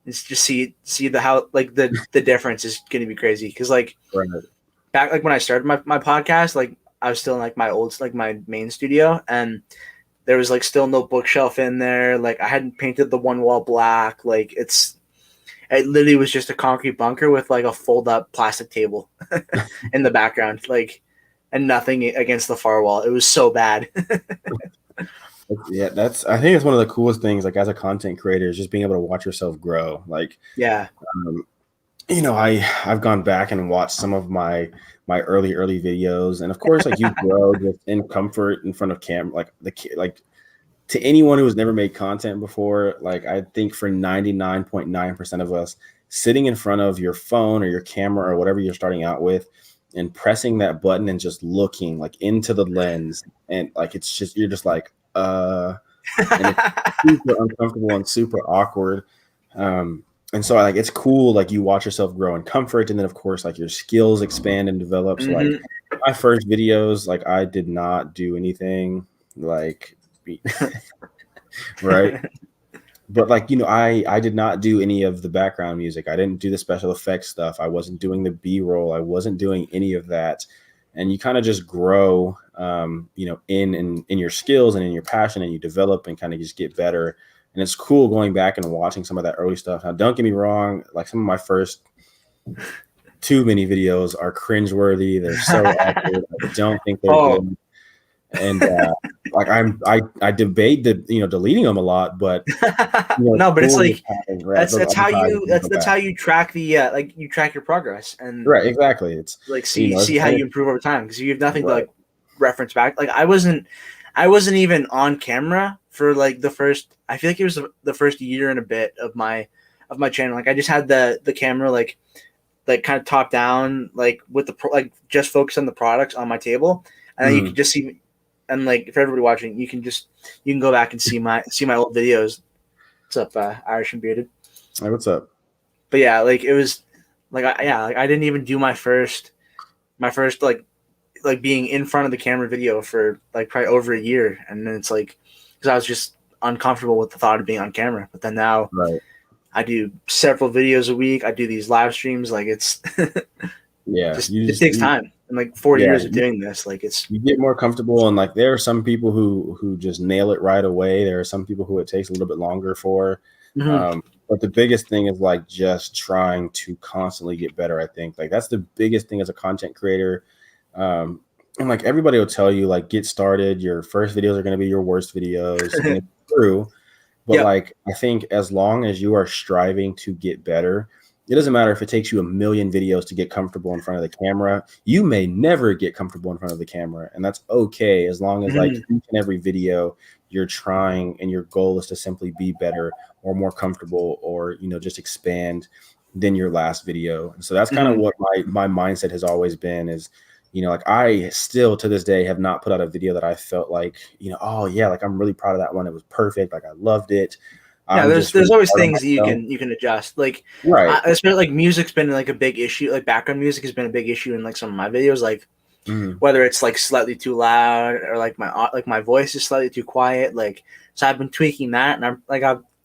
it's just see how like the difference is gonna be crazy. Because like back like when I started my podcast, like I was still in like my main studio, and there was like still no bookshelf in there. Like I hadn't painted the one wall black. Like it literally was just a concrete bunker with like a fold up plastic table in the background, like, and nothing against the far wall. It was so bad. Yeah, I think it's one of the coolest things, like as a content creator, is just being able to watch yourself grow. Like, I've gone back and watched some of my early videos, and of course, like you grow just in comfort in front of camera, like to anyone who has never made content before, like I think for 99.9% of us, sitting in front of your phone or your camera or whatever you're starting out with and pressing that button and just looking like into the lens, and like it's just you're just like and it's super uncomfortable and super awkward. And so like it's cool, like you watch yourself grow in comfort, and then of course like your skills expand and develop. So like my first videos, like I did not do anything like right, but like I did not do any of the background music. I didn't do the special effects stuff. I wasn't doing the B-roll. I wasn't doing any of that. And you kind of just grow in your skills and in your passion, and you develop and kind of just get better. And it's cool going back and watching some of that early stuff. Now, don't get me wrong, like some of my first too many videos are cringeworthy. They're so awkward. I don't think they're good. And like I debate deleting them a lot, but no, but it's like that's how you track the like you track your progress, and exactly. It's like see how you improve over time, because you have nothing to like reference back. Like I wasn't even on camera for like I feel like it was the first year and a bit of my channel. Like I just had the camera like kind of top down, like with the just focus on the products on my table, and then you can just see. And like for everybody watching, you can go back and see my old videos. What's up, Irish and Bearded? Hey, what's up? But yeah, like it was like I didn't even do my first like being in front of the camera video for like probably over a year, and then it's like because I was just uncomfortable with the thought of being on camera. But then now I do several videos a week. I do these live streams. Like it's it takes time. And like 4 years of doing this, like you get more comfortable, and like there are some people who just nail it right away. There are some people who it takes a little bit longer for. But the biggest thing is like just trying to constantly get better. I think like that's the biggest thing as a content creator. And like everybody will tell you, like get started. Your first videos are going to be your worst videos. And it's true. But like I think as long as you are striving to get better, it doesn't matter if it takes you 1 million videos to get comfortable in front of the camera. You may never get comfortable in front of the camera, and that's okay as long as like each and every video you're trying and your goal is to simply be better or more comfortable or just expand than your last video. And so that's kind of what my mindset has always been is like I still to this day have not put out a video that I felt like like I'm really proud of that one. It was perfect. Like I loved it. Yeah, there's always things that you can adjust. Like especially like music's been like a big issue. Like background music has been a big issue in like some of my videos. Like whether it's like slightly too loud or like my voice is slightly too quiet. Like so I've been tweaking that, and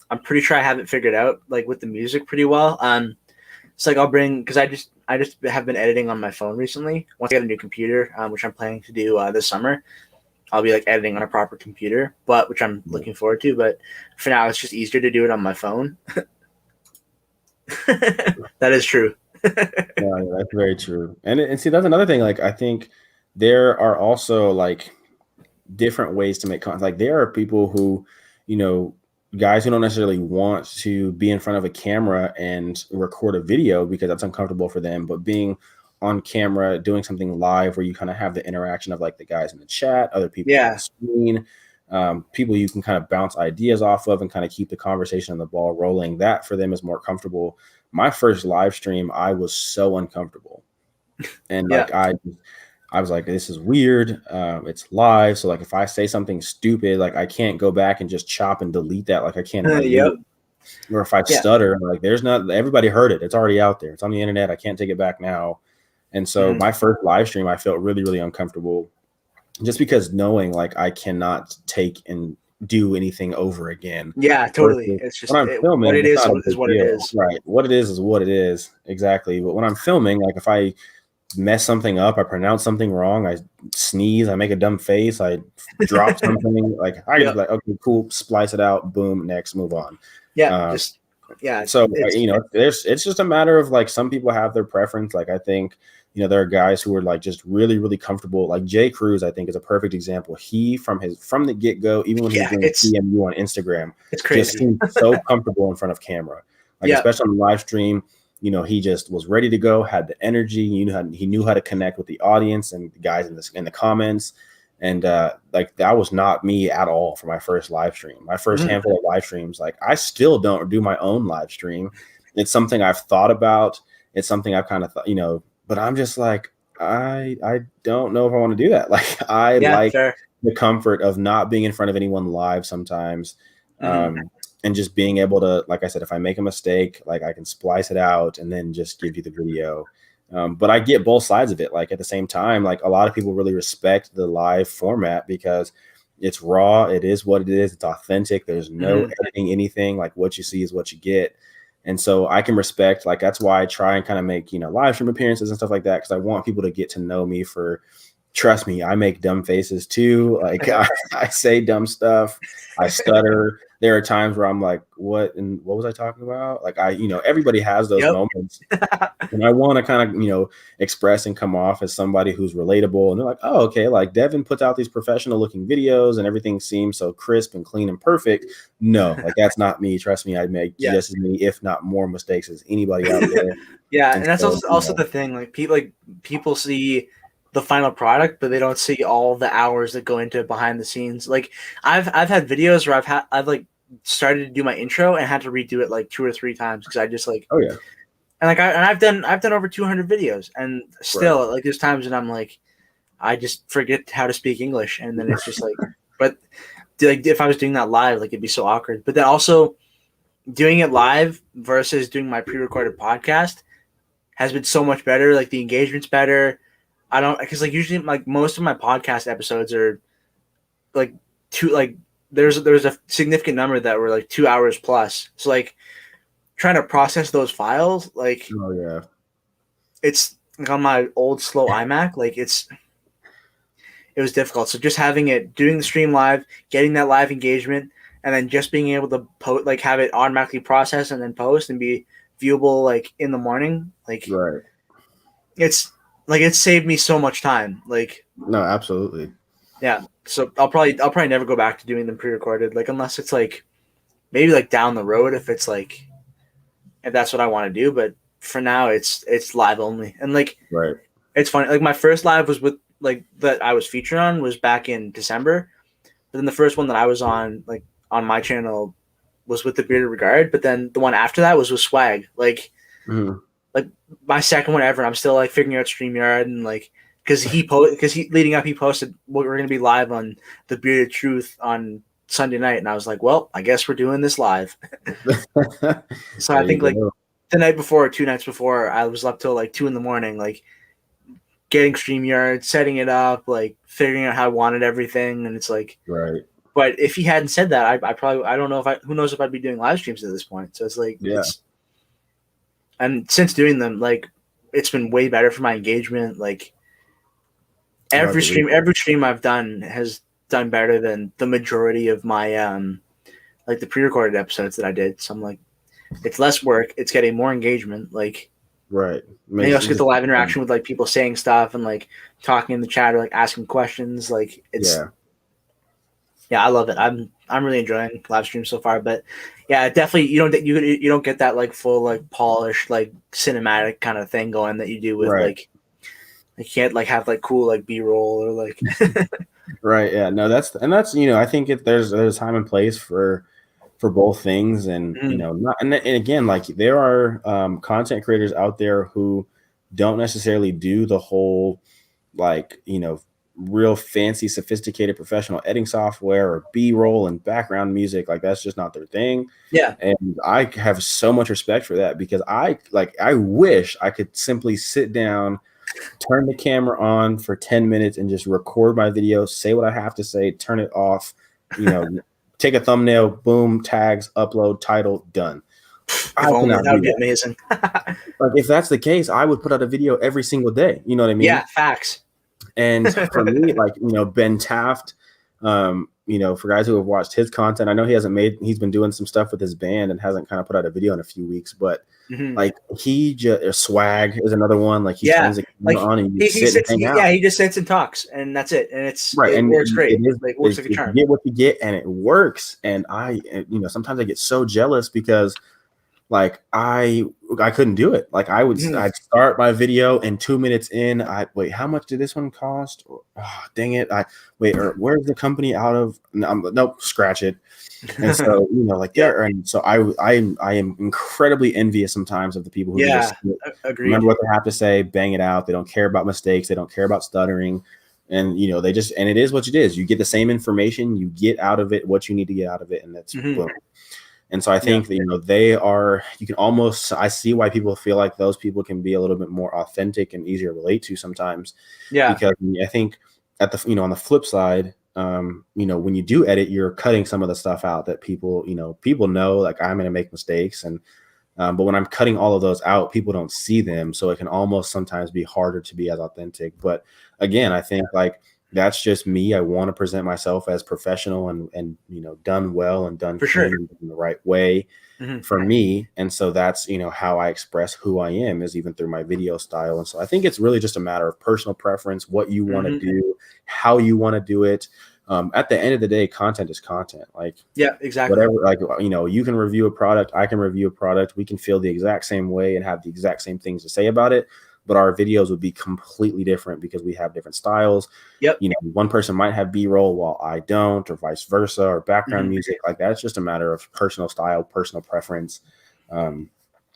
I'm pretty sure I have it figured out like with the music pretty well. So like I'll bring because I just have been editing on my phone recently. Once I get a new computer, which I'm planning to do this summer, I'll be like editing on a proper computer, but which I'm looking forward to. But for now, it's just easier to do it on my phone. That is true. Yeah, that's very true. And see, that's another thing. Like, I think there are also like different ways to make content. Like, there are people who, guys who don't necessarily want to be in front of a camera and record a video because that's uncomfortable for them, but being on camera doing something live where you kind of have the interaction of like the guys in the chat, other people on the screen, people you can kind of bounce ideas off of and kind of keep the conversation and the ball rolling. That for them is more comfortable. My first live stream, I was so uncomfortable, and like I was like, this is weird. It's live, so like if I say something stupid, like I can't go back and just chop and delete that like I can. Or if I stutter, like there's not, everybody heard it. It's already out there. It's on the internet. I can't take it back now. And so my first live stream, I felt really, really uncomfortable just because knowing like I cannot take and do anything over again. Yeah, totally. It's just when I'm filming, what it is what it is. Right. What it is what it is. Exactly. But when I'm filming, like if I mess something up, I pronounce something wrong, I sneeze, I make a dumb face, I drop something, like I just like, okay, cool, splice it out, boom, next, move on. So it's just a matter of like some people have their preference. Like I think there are guys who are like just really, really comfortable. Like Jay Cruz, I think, is a perfect example. He from the get-go, even when he was doing CMU on Instagram, it's crazy. Just seemed so comfortable in front of camera. Like especially on the live stream, he just was ready to go, had the energy. He knew how to connect with the audience and the guys in the comments. And like that was not me at all for my first live stream. My first handful of live streams, like I still don't do my own live stream. It's something I've thought about. It's something I've kind of thought, but I'm just like, I don't know if I want to do that. Like I like the comfort of not being in front of anyone live sometimes. And just being able to, like I said, if I make a mistake, like I can splice it out and then just give you the video. But I get both sides of it. Like at the same time, like a lot of people really respect the live format because it's raw. It is what it is. It's authentic. There's no editing anything. Like what you see is what you get. And so I can respect, like, that's why I try and kind of make, live stream appearances and stuff like that. Cause I want people to get to know me trust me, I make dumb faces too. Like I say dumb stuff. I stutter. There are times where I'm like, what was I talking about? Like everybody has those moments. And I want to kind of, express and come off as somebody who's relatable. And they're like, oh, okay. Like Devin puts out these professional looking videos and everything seems so crisp and clean and perfect. No, like that's not me. Trust me. I make just as many, if not more mistakes as anybody out there. And that's also the thing. Like people see the final product, but they don't see all the hours that go into behind the scenes. Like I've had videos where I've like started to do my intro and had to redo it like 2 or 3 times because I just like and like I've done over 200 videos and still like there's times when I'm like I just forget how to speak English and then it's just like but like if I was doing that live like it'd be so awkward. But then also doing it live versus doing my pre-recorded podcast has been so much better. Like the engagement's better. I don't because like usually like most of my podcast episodes are like there's a significant number that were like 2 hours plus. So like trying to process those files, like it's like on my old slow iMac, like it was difficult. So just doing the stream live, getting that live engagement, and then just being able to like have it automatically process and then post and be viewable like in the morning, like it's like it saved me so much time. Like no, absolutely. Yeah. So I'll probably never go back to doing them pre-recorded, like unless it's like maybe like down the road if that's what I want to do. But for now it's live only. And like it's funny. Like my first live was with like that I was featured on was back in December. But then the first one that I was on like on my channel was with the Bearded Regard, but then the one after that was with Swag. Like like my second one ever. I'm still like figuring out StreamYard and like because he leading up he posted we're going to be live on the Bearded Truth on Sunday night, and I was like, well, I guess we're doing this live. So I think like the night before or 2 nights before, I was up till like 2 a.m, like getting StreamYard, setting it up, like figuring out how I wanted everything, and it's like But if he hadn't said that, I probably I don't know who knows if I'd be doing live streams at this point. So it's like and since doing them, like it's been way better for my engagement. Like every stream I've done has done better than the majority of my like the pre-recorded episodes that I did. So I'm like, it's less work, it's getting more engagement. Like, right. And you also get the live interaction with like people saying stuff and like talking in the chat or like asking questions. Like it's I love it. I'm really enjoying live streams so far. But yeah, definitely you don't get that like full like polished like cinematic kind of thing going that you do with like you can't like have like cool like B-roll or like right. Yeah. No, that's I think there's a time and place for both things, and not and again, like there are content creators out there who don't necessarily do the whole like real fancy sophisticated professional editing software or B-roll and background music. Like that's just not their thing. And I have so much respect for that, because I wish I could simply sit down, turn the camera on for 10 minutes and just record my video, say what I have to say, turn it off, take a thumbnail, boom, tags, upload, title, done. That would be amazing. Like if that's the case, I would put out a video every single day. You know what I mean? Yeah, facts. And for me, like, Ben Taft, for guys who have watched his content, I know he's been doing some stuff with his band and hasn't kind of put out a video in a few weeks, but like Swag is another one. Like he turns the camera on and he just sits and talks and that's it. And it works great. It works like a charm. You get what you get and it works. And I sometimes I get so jealous because like I couldn't do it. Like I'd start my video and 2 minutes in, wait, how much did this one cost? Dang it. Where's the company out of? Nope, scratch it. And so, and so I am incredibly envious sometimes of the people who just remember what they have to say, bang it out. They don't care about mistakes. They don't care about stuttering. And, they just, and it is what it is. You get the same information, you get out of it what you need to get out of it. And that's boom. And so I think, they are, you can almost, I see why people feel like those people can be a little bit more authentic and easier to relate to sometimes. Yeah. Because I think at the, on the flip side, when you do edit, you're cutting some of the stuff out that people know, like I'm going to make mistakes. And, but when I'm cutting all of those out, people don't see them. So it can almost sometimes be harder to be as authentic. But again, I think like, that's just me. I want to present myself as professional and done well and done in the right way for me. And so that's, how I express who I am is even through my video style. And so I think it's really just a matter of personal preference, what you want to do, how you want to do it. At the end of the day, content is content. Like, yeah, exactly. Whatever, like, you can review a product. I can review a product. We can feel the exact same way and have the exact same things to say about it. But our videos would be completely different because we have different styles. Yep. One person might have B-roll while I don't, or vice versa, or background music. Like that's just a matter of personal style, personal preference. And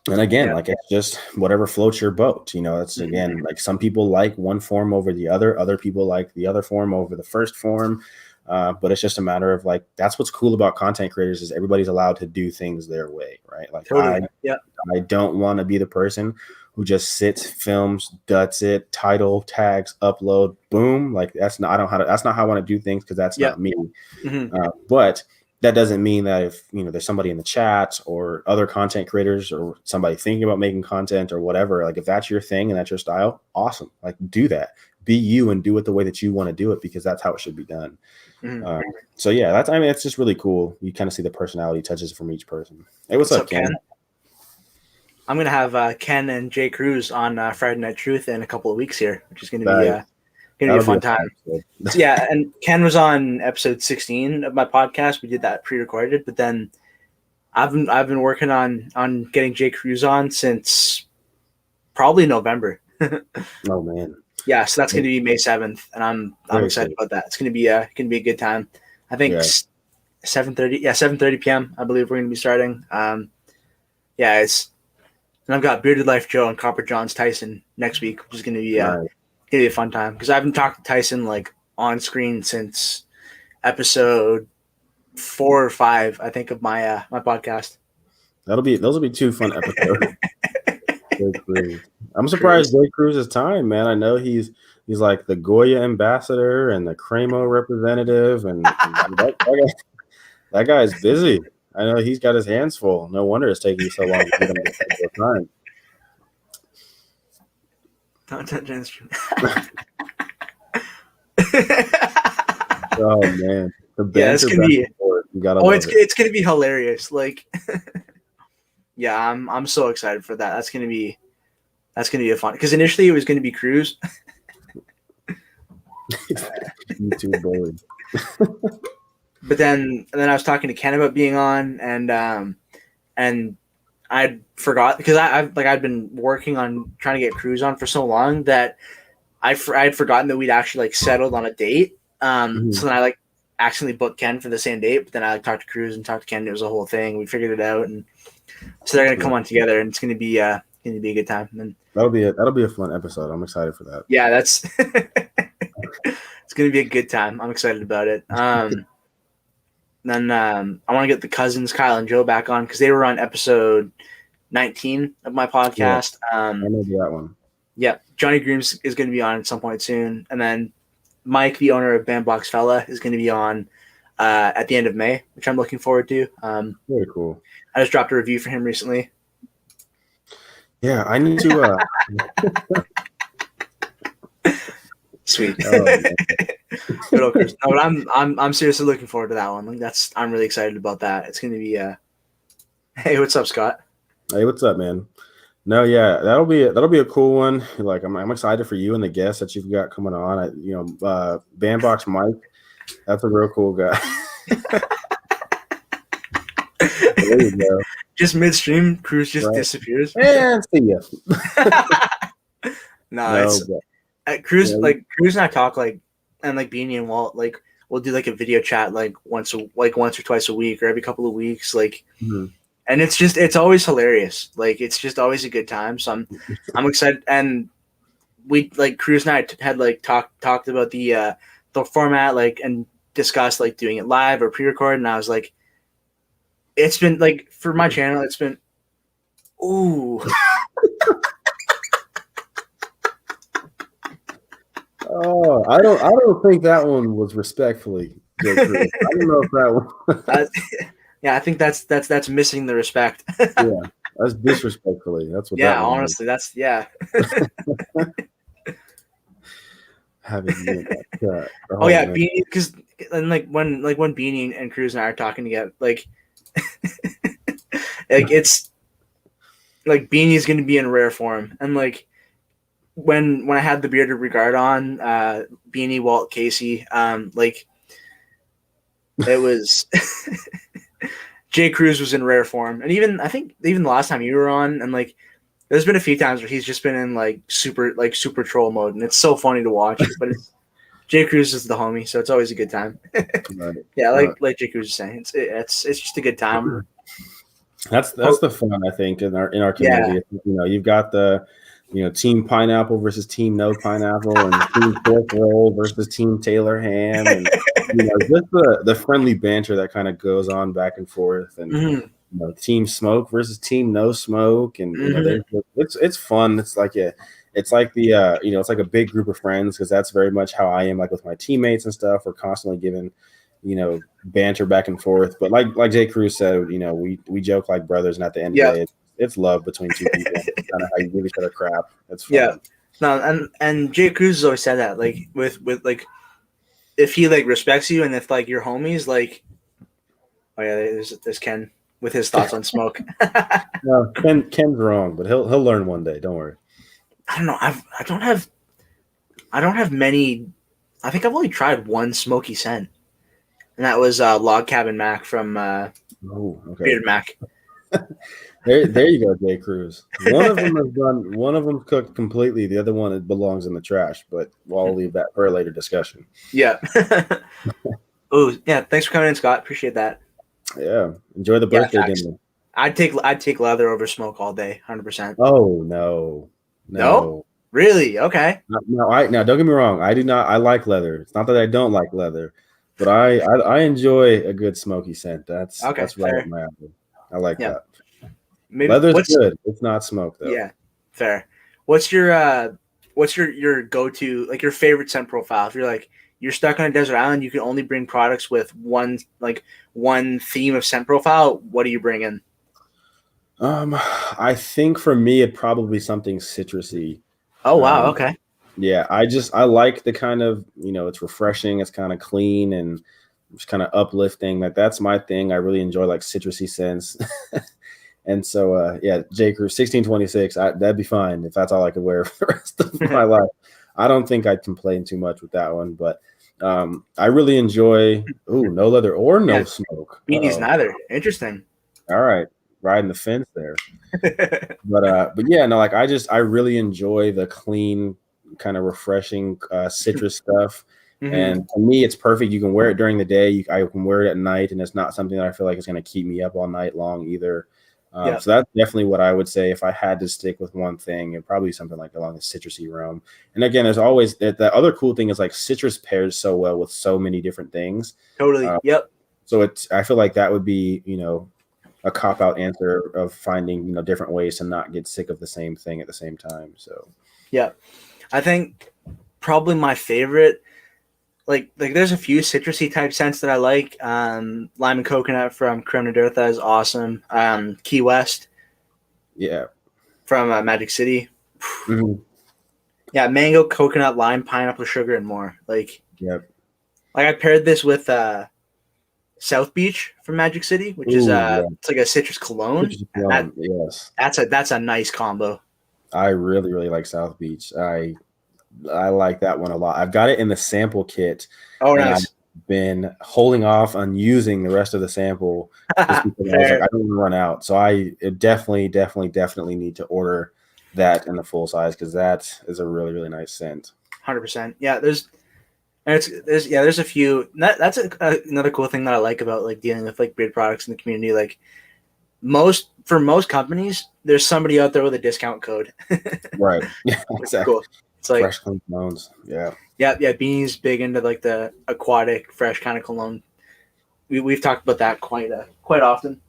again, like it's just whatever floats your boat. It's again, like some people like one form over the other. Other people like the other form over the first form. But it's just a matter of like, that's what's cool about content creators is everybody's allowed to do things their way. Right. Like I don't want to be the person who just sits, films, duts it, title, tags, upload, boom. Like that's not how I want to do things because that's not me. But that doesn't mean that if there's somebody in the chat or other content creators or somebody thinking about making content or whatever, like if that's your thing and that's your style, awesome. Like do that. Be you and do it the way that you want to do it because that's how it should be done. So yeah, it's just really cool. You kind of see the personality touches from each person. Hey, what's up, Ken? I'm going to have Ken and Jay Cruz on Friday Night Truth in a couple of weeks here, which is going to be a fun time. Yeah, and Ken was on episode 16 of my podcast. We did that pre-recorded, but then I've been working on getting Jay Cruz on since probably November. Oh man. Yeah, so that's going to be May 7th, and I'm excited about that. It's going to be a good time. I think 7:30 p.m. I believe we're going to be starting. And I've got Bearded Life Joe and Copper John's Tyson next week, which is going to be a fun time because I haven't talked to Tyson like on screen since episode 4 or 5, I think, of my my podcast. Those will be 2 fun episodes. I'm surprised Jay Cruz's time, man. I know he's like the Goya ambassador and the Cremo representative, and that guy's busy. I know he's got his hands full. No wonder it's taking so long to get him to take the time. Don't touch the stream. Oh man, the banter Yeah, it's gonna be. You gotta love it. It's gonna be hilarious. Like, yeah, I'm so excited for that. That's gonna be a fun. Because initially it was gonna be Cruz. YouTube bully. But then I was talking to Ken about being on, and I'd forgot because I'd been working on trying to get Cruz on for so long that I'd forgotten that we'd actually like settled on a date. So then I like accidentally booked Ken for the same date, but then I like talked to Cruz and talked to Ken. It was a whole thing. We figured it out, and so they're gonna come on together, and it's gonna be a good time. And that'll be a fun episode. I'm excited for that. Yeah, that's it's gonna be a good time. I'm excited about it. Then I want to get the cousins Kyle and Joe back on because they were on episode 19 of my podcast. Yeah, I know that one. Yeah, Johnny Grooms is going to be on at some point soon, and then Mike, the owner of Bandbox Fella, is going to be on at the end of May, which I'm looking forward to. Very cool. I just dropped a review for him recently. Yeah, I need to. Sweet. Good old Chris. No, but I'm seriously looking forward to that one. Like I'm really excited about that. It's going to be. Hey, what's up, Scott? Hey, what's up, man? No, yeah, that'll be a cool one. Like I'm excited for you and the guests that you've got coming on. Bandbox Mike, that's a real cool guy. There you go. Just midstream, Cruz just disappears. And see ya. It's Cruz. Yeah. Like Cruz and I talk and Beanie and Walt we'll do like a video chat once or twice a week or every couple of weeks and it's always hilarious. Like it's just always a good time. So I'm excited. And we Cruz and I had talked about the format and discussed doing it live or pre-record. And I was like, it's been for my channel, it's been ooh. Oh, I don't think that one was respectfully. I don't know if that one. Yeah, I think that's missing the respect. Yeah, that's disrespectfully. That's what. Yeah, honestly, that's yeah. Having oh yeah, Beanie, because when Beanie and Cruz and I are talking together, it's Beanie's going to be in rare form, and when I had the Bearded Regard on, Beanie, Walt, Casey, it was Jay Cruz was in rare form, and I think the last time you were on, and there's been a few times where he's just been in super troll mode, and it's so funny to watch. But Jay Cruz is the homie, so it's always a good time. Yeah, like Jay Cruz is saying, it's just a good time. That's the fun, I think, in our community. Yeah. You've got the Team Pineapple versus Team No Pineapple, and Team Pork Roll versus Team Taylor Ham, and just the friendly banter that kind of goes on back and forth, and Team Smoke versus Team No Smoke, and it's fun. It's like it's like a big group of friends, because that's very much how I am with my teammates and stuff. We're constantly giving banter back and forth, but like Jay Cruz said, we joke like brothers, and at the end of the day, it's love between two people. Kind of how you give each other crap. It's fun. Yeah. No, and Jay Cruz has always said that, with if he respects you, and if you're homies, oh yeah, there's Ken with his thoughts on smoke. No, Ken's wrong, but he'll learn one day. Don't worry. I don't know. I don't have many. I think I've only tried one smoky scent, and that was Log Cabin Mac from Bearded Mac. There you go, Jay Cruz. One of them has done. One of them cooked completely. The other one belongs in the trash. But we'll leave that for a later discussion. Yeah. Oh yeah. Thanks for coming in, Scott. Appreciate that. Yeah. Enjoy the birthday dinner. I'd take leather over smoke all day, 100%. Oh no. Really? Okay. Now don't get me wrong. I do not. I like leather. It's not that I don't like leather, but I enjoy a good smoky scent. That's right up my alley. I like that. Maybe leather's good. It's not smoke though. Yeah, fair. What's your go-to, your favorite scent profile? If you're stuck on a desert island, you can only bring products with one theme of scent profile. What do you bring in? I think for me it'd probably be something citrusy. Oh wow, okay. Yeah, I like the kind of, it's refreshing, it's kind of clean and just kind of uplifting. Like that's my thing. I really enjoy like citrusy scents. And so yeah, J. Crew 1626, that'd be fine if that's all I could wear for the rest of my life. I don't think I'd complain too much with that one, but I really enjoy no leather or no smoke. Beanies neither. Interesting. All right, riding the fence there. But yeah, no, like I really enjoy the clean, kind of refreshing citrus stuff. And to me, it's perfect. You can wear it during the day. I can wear it at night, and it's not something that I feel like is going to keep me up all night long either. So that's definitely what I would say if I had to stick with one thing. It'd probably be something like along the citrusy realm. And again, there's always the other cool thing is like citrus pairs so well with so many different things. Totally. Yep. So I feel like that would be, a cop-out answer of finding, different ways to not get sick of the same thing at the same time. So yeah, I think probably my favorite, like there's a few citrusy type scents that I like. Lime and coconut from Creme de Dirtha is awesome. Key West, from Magic City. Yeah, mango, coconut, lime, pineapple, sugar, and more. Like I paired this with South Beach from Magic City, which is it's like a citrus cologne. That's a nice combo. I really, really like South Beach. I like that one a lot. I've got it in the sample kit. Oh, nice. I've been holding off on using the rest of the sample just because I was like, I don't want to run out. So I definitely need to order that in the full size because that is a really, really nice scent. 100%. Yeah, there's a few. That's another cool thing that I like about like dealing with like beard products in the community. Like for most companies, there's somebody out there with a discount code. Right. Yeah. Exactly. Cool. It's like fresh colognes. Yeah. Yeah. Beanie's big into like the aquatic, fresh kind of cologne. We've talked about that quite often.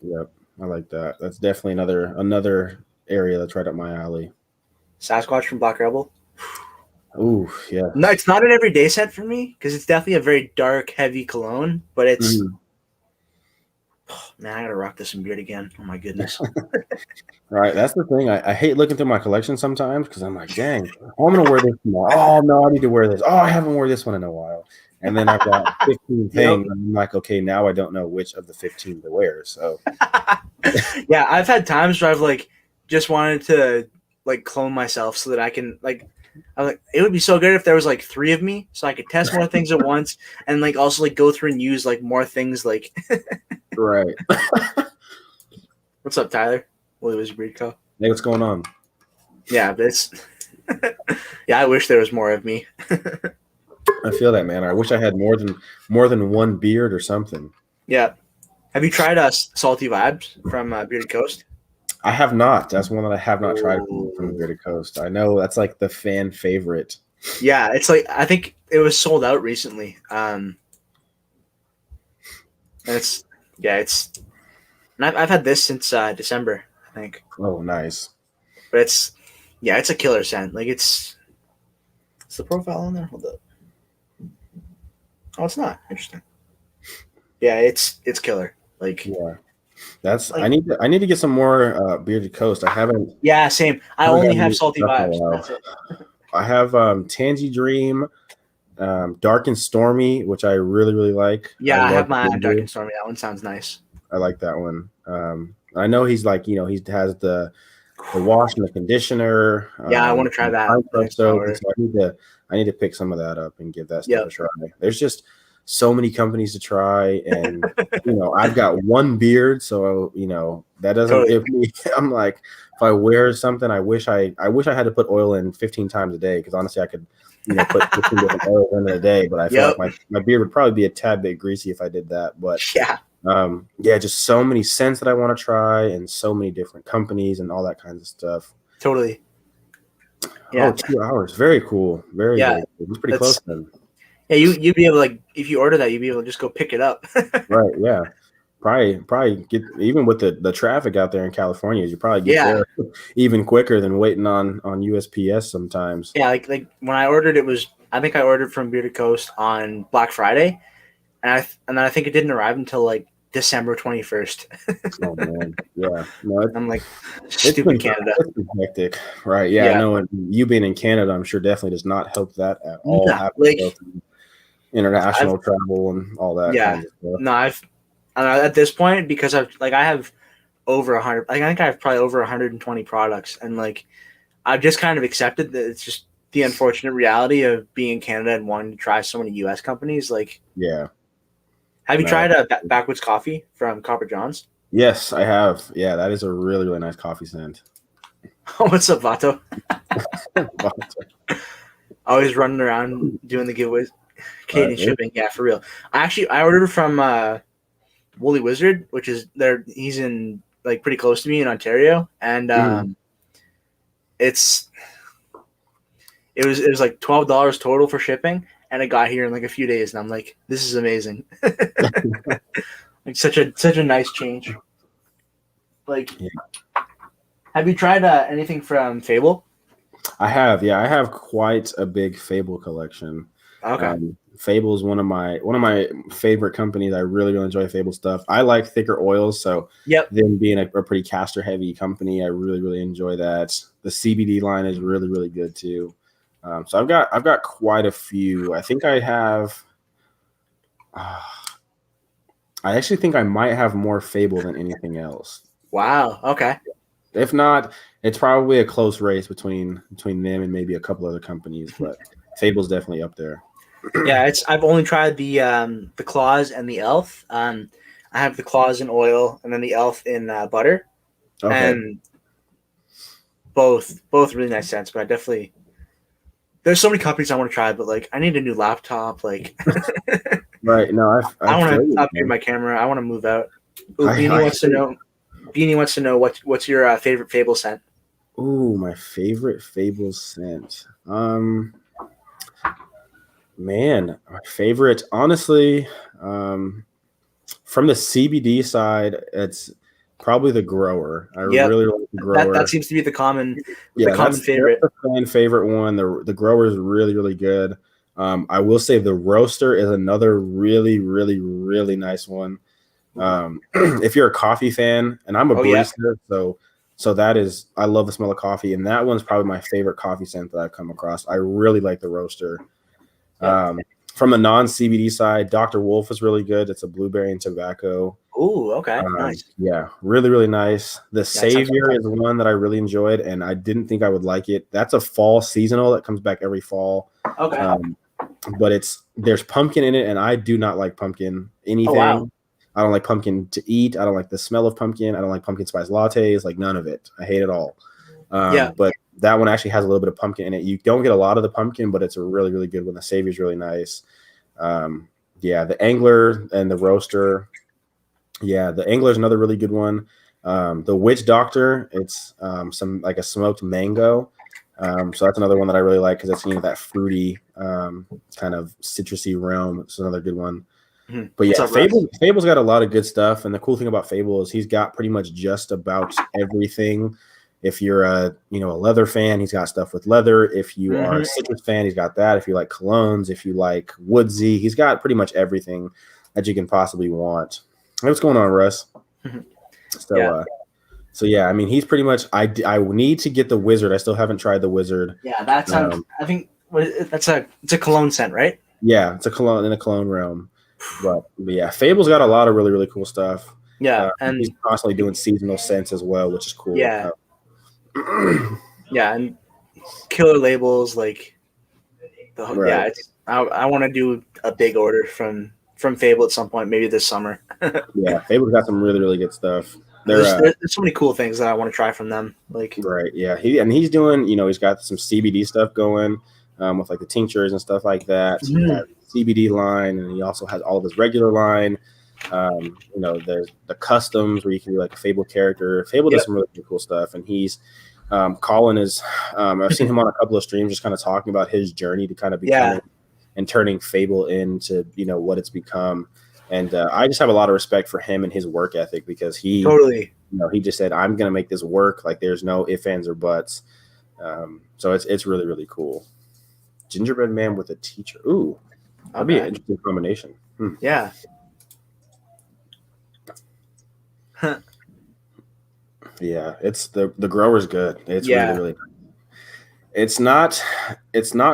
Yep, I like that. That's definitely another area that's right up my alley. Sasquatch from Black Rebel. Ooh, yeah. No, it's not an everyday scent for me because it's definitely a very dark, heavy cologne. But it's man, I gotta rock this in beard again. Oh my goodness! Right, that's the thing. I hate looking through my collection sometimes because I'm like, dang, I'm gonna wear this tomorrow. Oh no, I need to wear this. Oh, I haven't worn this one in a while. And then I've got 15 things. And I'm like, okay, now I don't know which of the 15 to wear. So yeah, I've had times where I've like just wanted to like clone myself so that I can like. I was like, it would be so good if there was like 3 of me, so I could test more things at once, and like also like go through and use like more things. Like, right. What's up, Tyler? What was your Beard Code? Hey, what's going on? Yeah, but it's yeah. I wish there was more of me. I feel that, man. I wish I had more than one beard or something. Yeah. Have you tried Salty Vibes from Bearded Coast? I have not. That's one that I have not tried from Bearded Coast. I know that's like the fan favorite. Yeah, it's like I think it was sold out recently. And it's I've had this since December, I think. Oh, nice. But it's a killer scent. Like it's the profile on there. Hold up. Oh, it's not. Interesting. Yeah, it's killer. Like yeah. That's like, I need to get some more Bearded Coast. I haven't. Yeah, same. I only have Salty Vibes. That's it. I have Tansy Dream, Dark and Stormy, which I really, really like. Yeah, I have my Dark and Stormy. That one sounds nice. I like that one. I know he's like, he has the wash and the conditioner. Yeah, I want to try that. So I need to pick some of that up and give that stuff a try. There's just so many companies to try, and I've got one beard, so that doesn't give me. I'm like, if I wear something, I wish I had to put oil in 15 times a day because honestly, I could put 15 different oils in a day, but I feel like my beard would probably be a tad bit greasy if I did that. But just so many scents that I want to try, and so many different companies and all that kinds of stuff. Totally. Yeah. Oh, 2 hours. Very cool. Very cool. It's pretty close then. Yeah, you'd be able to, like, if you order that, you'd be able to just go pick it up. Right, yeah. Probably get, even with the traffic out there in California, you probably get there even quicker than waiting on USPS sometimes. Yeah, like when I ordered, I think I ordered from Bearded Coast on Black Friday, and then I think it didn't arrive until like December 21st. Oh man, yeah. No, I'm like, it's been stupid Canada. it's been hectic, right? Yeah, I Yeah. know. And you being in Canada, I'm sure definitely does not help that at all. No, Having to like go through international travel and all that yeah, kind of stuff. no, at this point, because I have over 100. Like, I think I have probably over 120 products, and like I've just kind of accepted that it's just the unfortunate reality of being in Canada and wanting to try so many U.S. companies. Like, Yeah. have you No. tried Backwoods Coffee from Copper John's? Yes, I have. Yeah, that is a really, really nice coffee scent. What's up, Vato? Always running around doing the giveaways, Canadian shipping. Yeah, for real. I ordered from Woolly Wizard, which is there. He's in like pretty close to me in Ontario, and it was like $12 total for shipping, and it got here in like a few days, and I'm like, this is amazing. Like such a nice change. Like, have you tried anything from Fable? I have, yeah, I have quite a big Fable collection. Okay. Fable is one of my favorite companies. I really enjoy Fable stuff. I like thicker oils, so them being a pretty caster heavy company, I really enjoy that. The CBD line is really good too. So I've got quite a few. I think I have. I actually think I might have more Fable than anything else. Wow. Okay. If not, it's probably a close race between them and maybe a couple other companies, but Fable's definitely up there. Yeah, I've only tried the claws and the elf. I have the claws in oil and then the elf in butter. Okay. And both really nice scents, but I definitely there's so many companies I want to try, but like I need a new laptop. Like, right? No, I want to upgrade my camera. I want to move out. Ooh, Beanie wants to know what's your favorite Fable scent? Ooh, my favorite Fable scent. Man, my favorite, honestly, from the CBD side, it's probably the grower. I really like the grower. That seems to be the common favorite. That's the fan favorite one. The grower is really good. I will say the roaster is another really nice one. If you're a coffee fan, and I'm a barista, so that is, I love the smell of coffee, and that one's probably my favorite coffee scent that I've come across. I really like the roaster. From the non-CBD side, Dr. Wolf is really good. It's a blueberry and tobacco. Ooh, okay, nice. Yeah, really nice. The Savior is one that I really enjoyed, and I didn't think I would like it. That's a fall seasonal that comes back every fall. Okay. But there's pumpkin in it, and I do not like pumpkin anything. Oh, wow. I don't like pumpkin to eat. I don't like the smell of pumpkin. I don't like pumpkin spice lattes. Like, none of it. I hate it all. But that one actually has a little bit of pumpkin in it. You don't get a lot of the pumpkin, but it's a really good one. The Savior's really nice. The Angler and the Roaster. Yeah, the Angler is another really good one. The Witch Doctor, it's some like a smoked mango. So that's another one that I really like because it's that fruity kind of citrusy realm. It's another good one. Mm-hmm. But yeah, Fable's got a lot of good stuff, and the cool thing about Fable is he's got pretty much just about everything. If you're a leather fan, he's got stuff with leather. If you are a citrus fan, he's got that. If you like colognes, if you like woodsy, he's got pretty much everything that you can possibly want. Hey, what's going on, Russ? So yeah, I mean, he's pretty much. I need to get the Wizard. I still haven't tried the Wizard. Yeah, that sounds. I think it's a cologne scent, right? Yeah, it's a cologne in a cologne realm. But yeah, Fable's got a lot of really cool stuff. Yeah, and he's constantly doing seasonal scents as well, which is cool. Yeah. Yeah, and killer labels like I want to do a big order from Fable at some point, maybe this summer. Yeah, Fable's got some really good stuff. There's so many cool things that I want to try from them. Like, right, yeah, he's doing, he's got some CBD stuff going with like the tinctures and stuff like that. Mm-hmm. He has CBD line, and he also has all of his regular line. There's the customs where you can do like a Fable character. Fable does some really cool stuff, and he's Colin is I've seen him on a couple of streams just kind of talking about his journey to kind of becoming and turning Fable into what it's become. And I just have a lot of respect for him and his work ethic, because he totally he just said, I'm gonna make this work. Like, there's no ifs, ands, or buts. So it's really cool. Gingerbread man with a teacher. Ooh, that'd be an interesting combination. Yeah. Yeah, it's the grower's good. It's Yeah. really it's not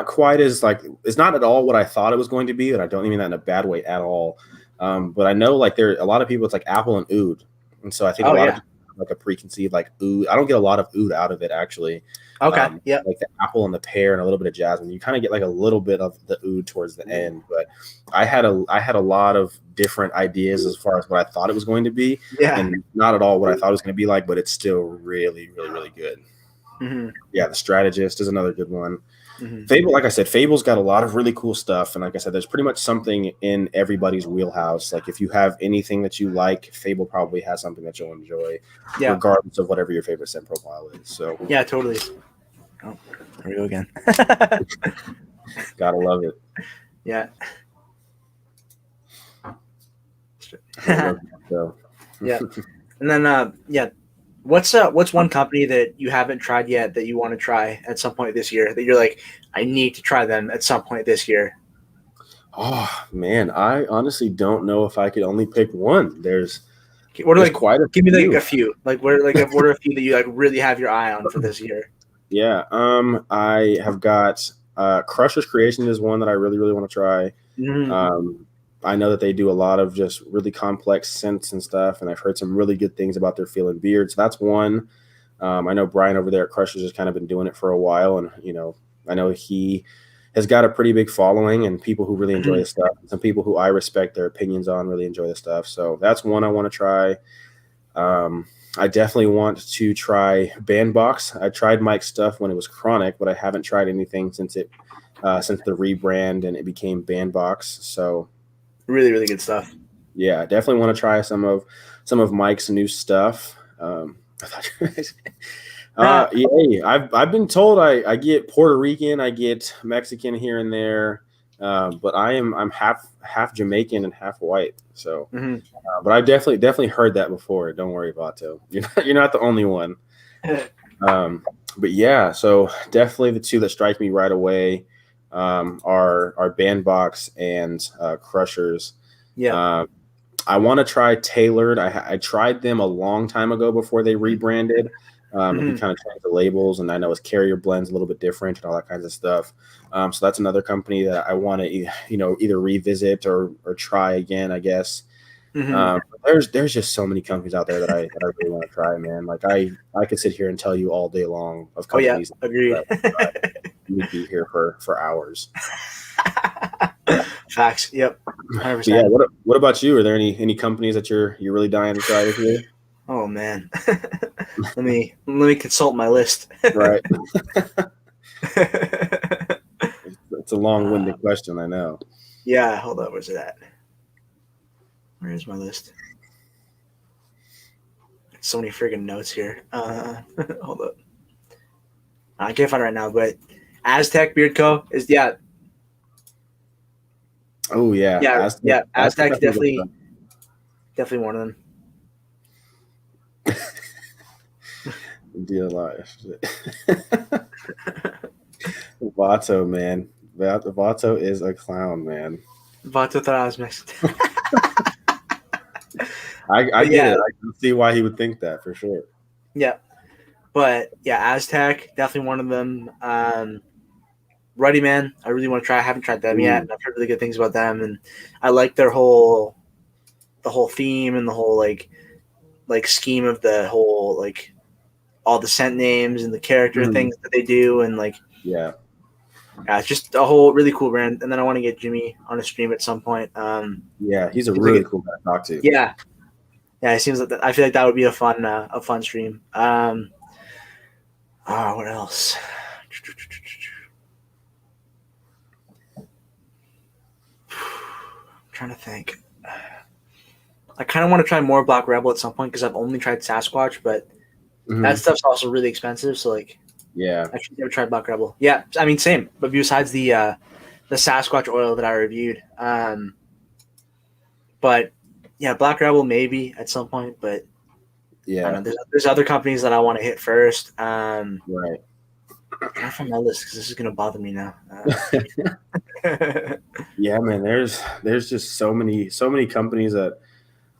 quite as like it's not at all what I thought it was going to be, and I don't mean that in a bad way at all. But I know like there are a lot of people, it's like apple and oud, and so I think a lot of people have like a preconceived like oud. I don't get a lot of oud out of it actually. Okay. Yeah. Like the apple and the pear and a little bit of jasmine. You kind of get like a little bit of the oud towards the end, but I had a lot of different ideas as far as what I thought it was going to be, and not at all what I thought it was going to be like, but it's still really, really, really good. Mm-hmm. Yeah, the Strategist is another good one. Mm-hmm. Fable, like I said, Fable's got a lot of really cool stuff, and like I said, there's pretty much something in everybody's wheelhouse. Like if you have anything that you like, Fable probably has something that you'll enjoy, regardless of whatever your favorite scent profile is. So yeah, totally. Oh, there we go again. Gotta love it. Yeah. Yeah, and then what's one company that you haven't tried yet that you want to try at some point this year that you're like, I need to try them at some point this year? Oh man, I honestly don't know if I could only pick one. There's quite a give me like a few. Like what are a few that you like really have your eye on for this year? Yeah, I have got Crusher's Creation is one that I really, really want to try. Mm-hmm. I know that they do a lot of just really complex scents and stuff, and I've heard some really good things about their Feel and Beard. So that's one. I know Brian over there at Crushers has kind of been doing it for a while, and I know he has got a pretty big following and people who really enjoy the stuff. And some people who I respect their opinions on really enjoy the stuff. So that's one I want to try. I definitely want to try Bandbox. I tried Mike's stuff when it was Chronic, but I haven't tried anything since the rebrand and it became Bandbox. So really, really good stuff. Yeah, I definitely want to try some of Mike's new stuff. I've been told I get Puerto Rican, I get Mexican here and there, but I'm half Jamaican and half white. So, but I've definitely heard that before. Don't worry, Vato. You're not the only one. But yeah, so definitely the two that strike me right away are Bandbox and Crushers. Yeah. I want to try Tailored. I tried them a long time ago before they rebranded. And we kind of changed the labels, and I know his carrier blends a little bit different and all that kinds of stuff. So that's another company that I want to either revisit or try again, I guess. There's just so many companies out there that I really want to try, man. Like I could sit here and tell you all day long of companies. Oh yeah, agreed. We'd be here for hours. Facts. Yep. 100%. Yeah. What about you? Are there any companies that you're really dying to try this year? Oh man, let me consult my list. Right. It's a long-winded question, I know. Yeah, hold on. Where's it at? Where's my list? So many friggin' notes here. Hold up. I can't find it right now, but Aztec Beard Co. is Oh yeah. Aztec's definitely one of them. Deal life. Vato, man. Vato is a clown, man. Vato thought I was Mexican. I get it. I can see why he would think that for sure. Yeah. But yeah, Aztec, definitely one of them. Ruddy Man, I really want to try. I haven't tried them yet. I've heard really good things about them, and I like the whole theme and the whole like scheme of the whole like all the scent names and the character things that they do, and like it's just a whole really cool brand. And then I want to get Jimmy on a stream at some point. He's a really cool guy to talk to. Yeah, it seems like I feel like that would be a fun stream. What else? I'm trying to think. I kind of want to try more Black Rebel at some point because I've only tried Sasquatch, but that stuff's also really expensive. So like, I should never try Black Rebel. Yeah, I mean same. But besides the Sasquatch oil that I reviewed, but yeah, Black Rebel maybe at some point. But I don't know, there's other companies that I want to hit first. Right. I'm trying to find my list because this is gonna bother me now. Yeah, man. There's just so many companies that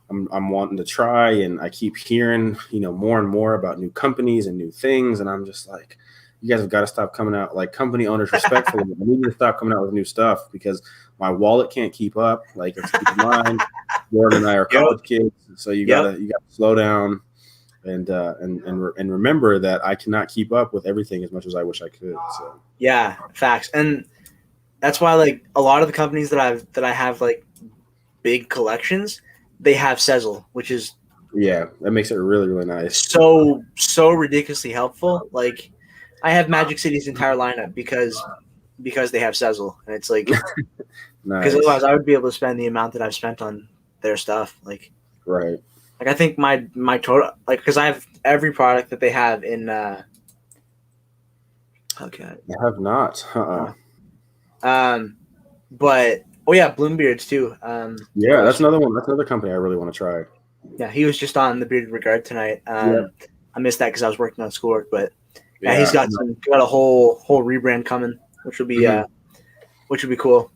I'm wanting to try, and I keep hearing, more and more about new companies and new things, and I'm just like, you guys have got to stop coming out, like, company owners respectfully. I need you to stop coming out with new stuff because my wallet can't keep up. Like, it's keep in mind, Jordan and I are college kids, so you gotta slow down and remember that I cannot keep up with everything as much as I wish I could. So yeah, facts, and that's why like a lot of the companies that I have like big collections, they have Sezzle, which is that makes it really, really nice. So ridiculously helpful. Like I have Magic City's entire lineup because they have Sezzle, and it's like because otherwise I would be able to spend the amount that I've spent on their stuff. Like right. Like I think my total, like, because I have every product that they have in. Okay. I have not. But Bloombeards too. That's another one. That's another company I really want to try. Yeah, he was just on the Bearded Regard tonight. I missed that because I was working on schoolwork, but he's got a whole rebrand coming, which will be cool.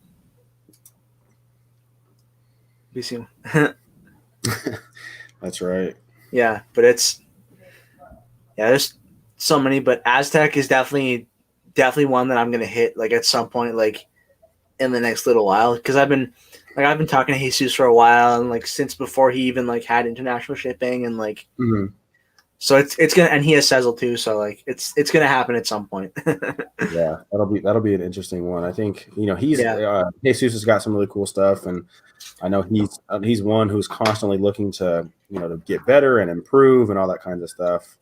Be soon. That's right. Yeah, but there's so many, but Aztec is definitely one that I'm gonna hit like at some point, like in the next little while, because I've been talking to Jesus for a while, and like since before he even like had international shipping, and like so it's gonna, and he has Sezzle too, so like it's gonna happen at some point. Yeah, that'll be an interesting one. I think Jesus has got some really cool stuff, and I know he's one who's constantly looking to to get better and improve and all that kind of stuff.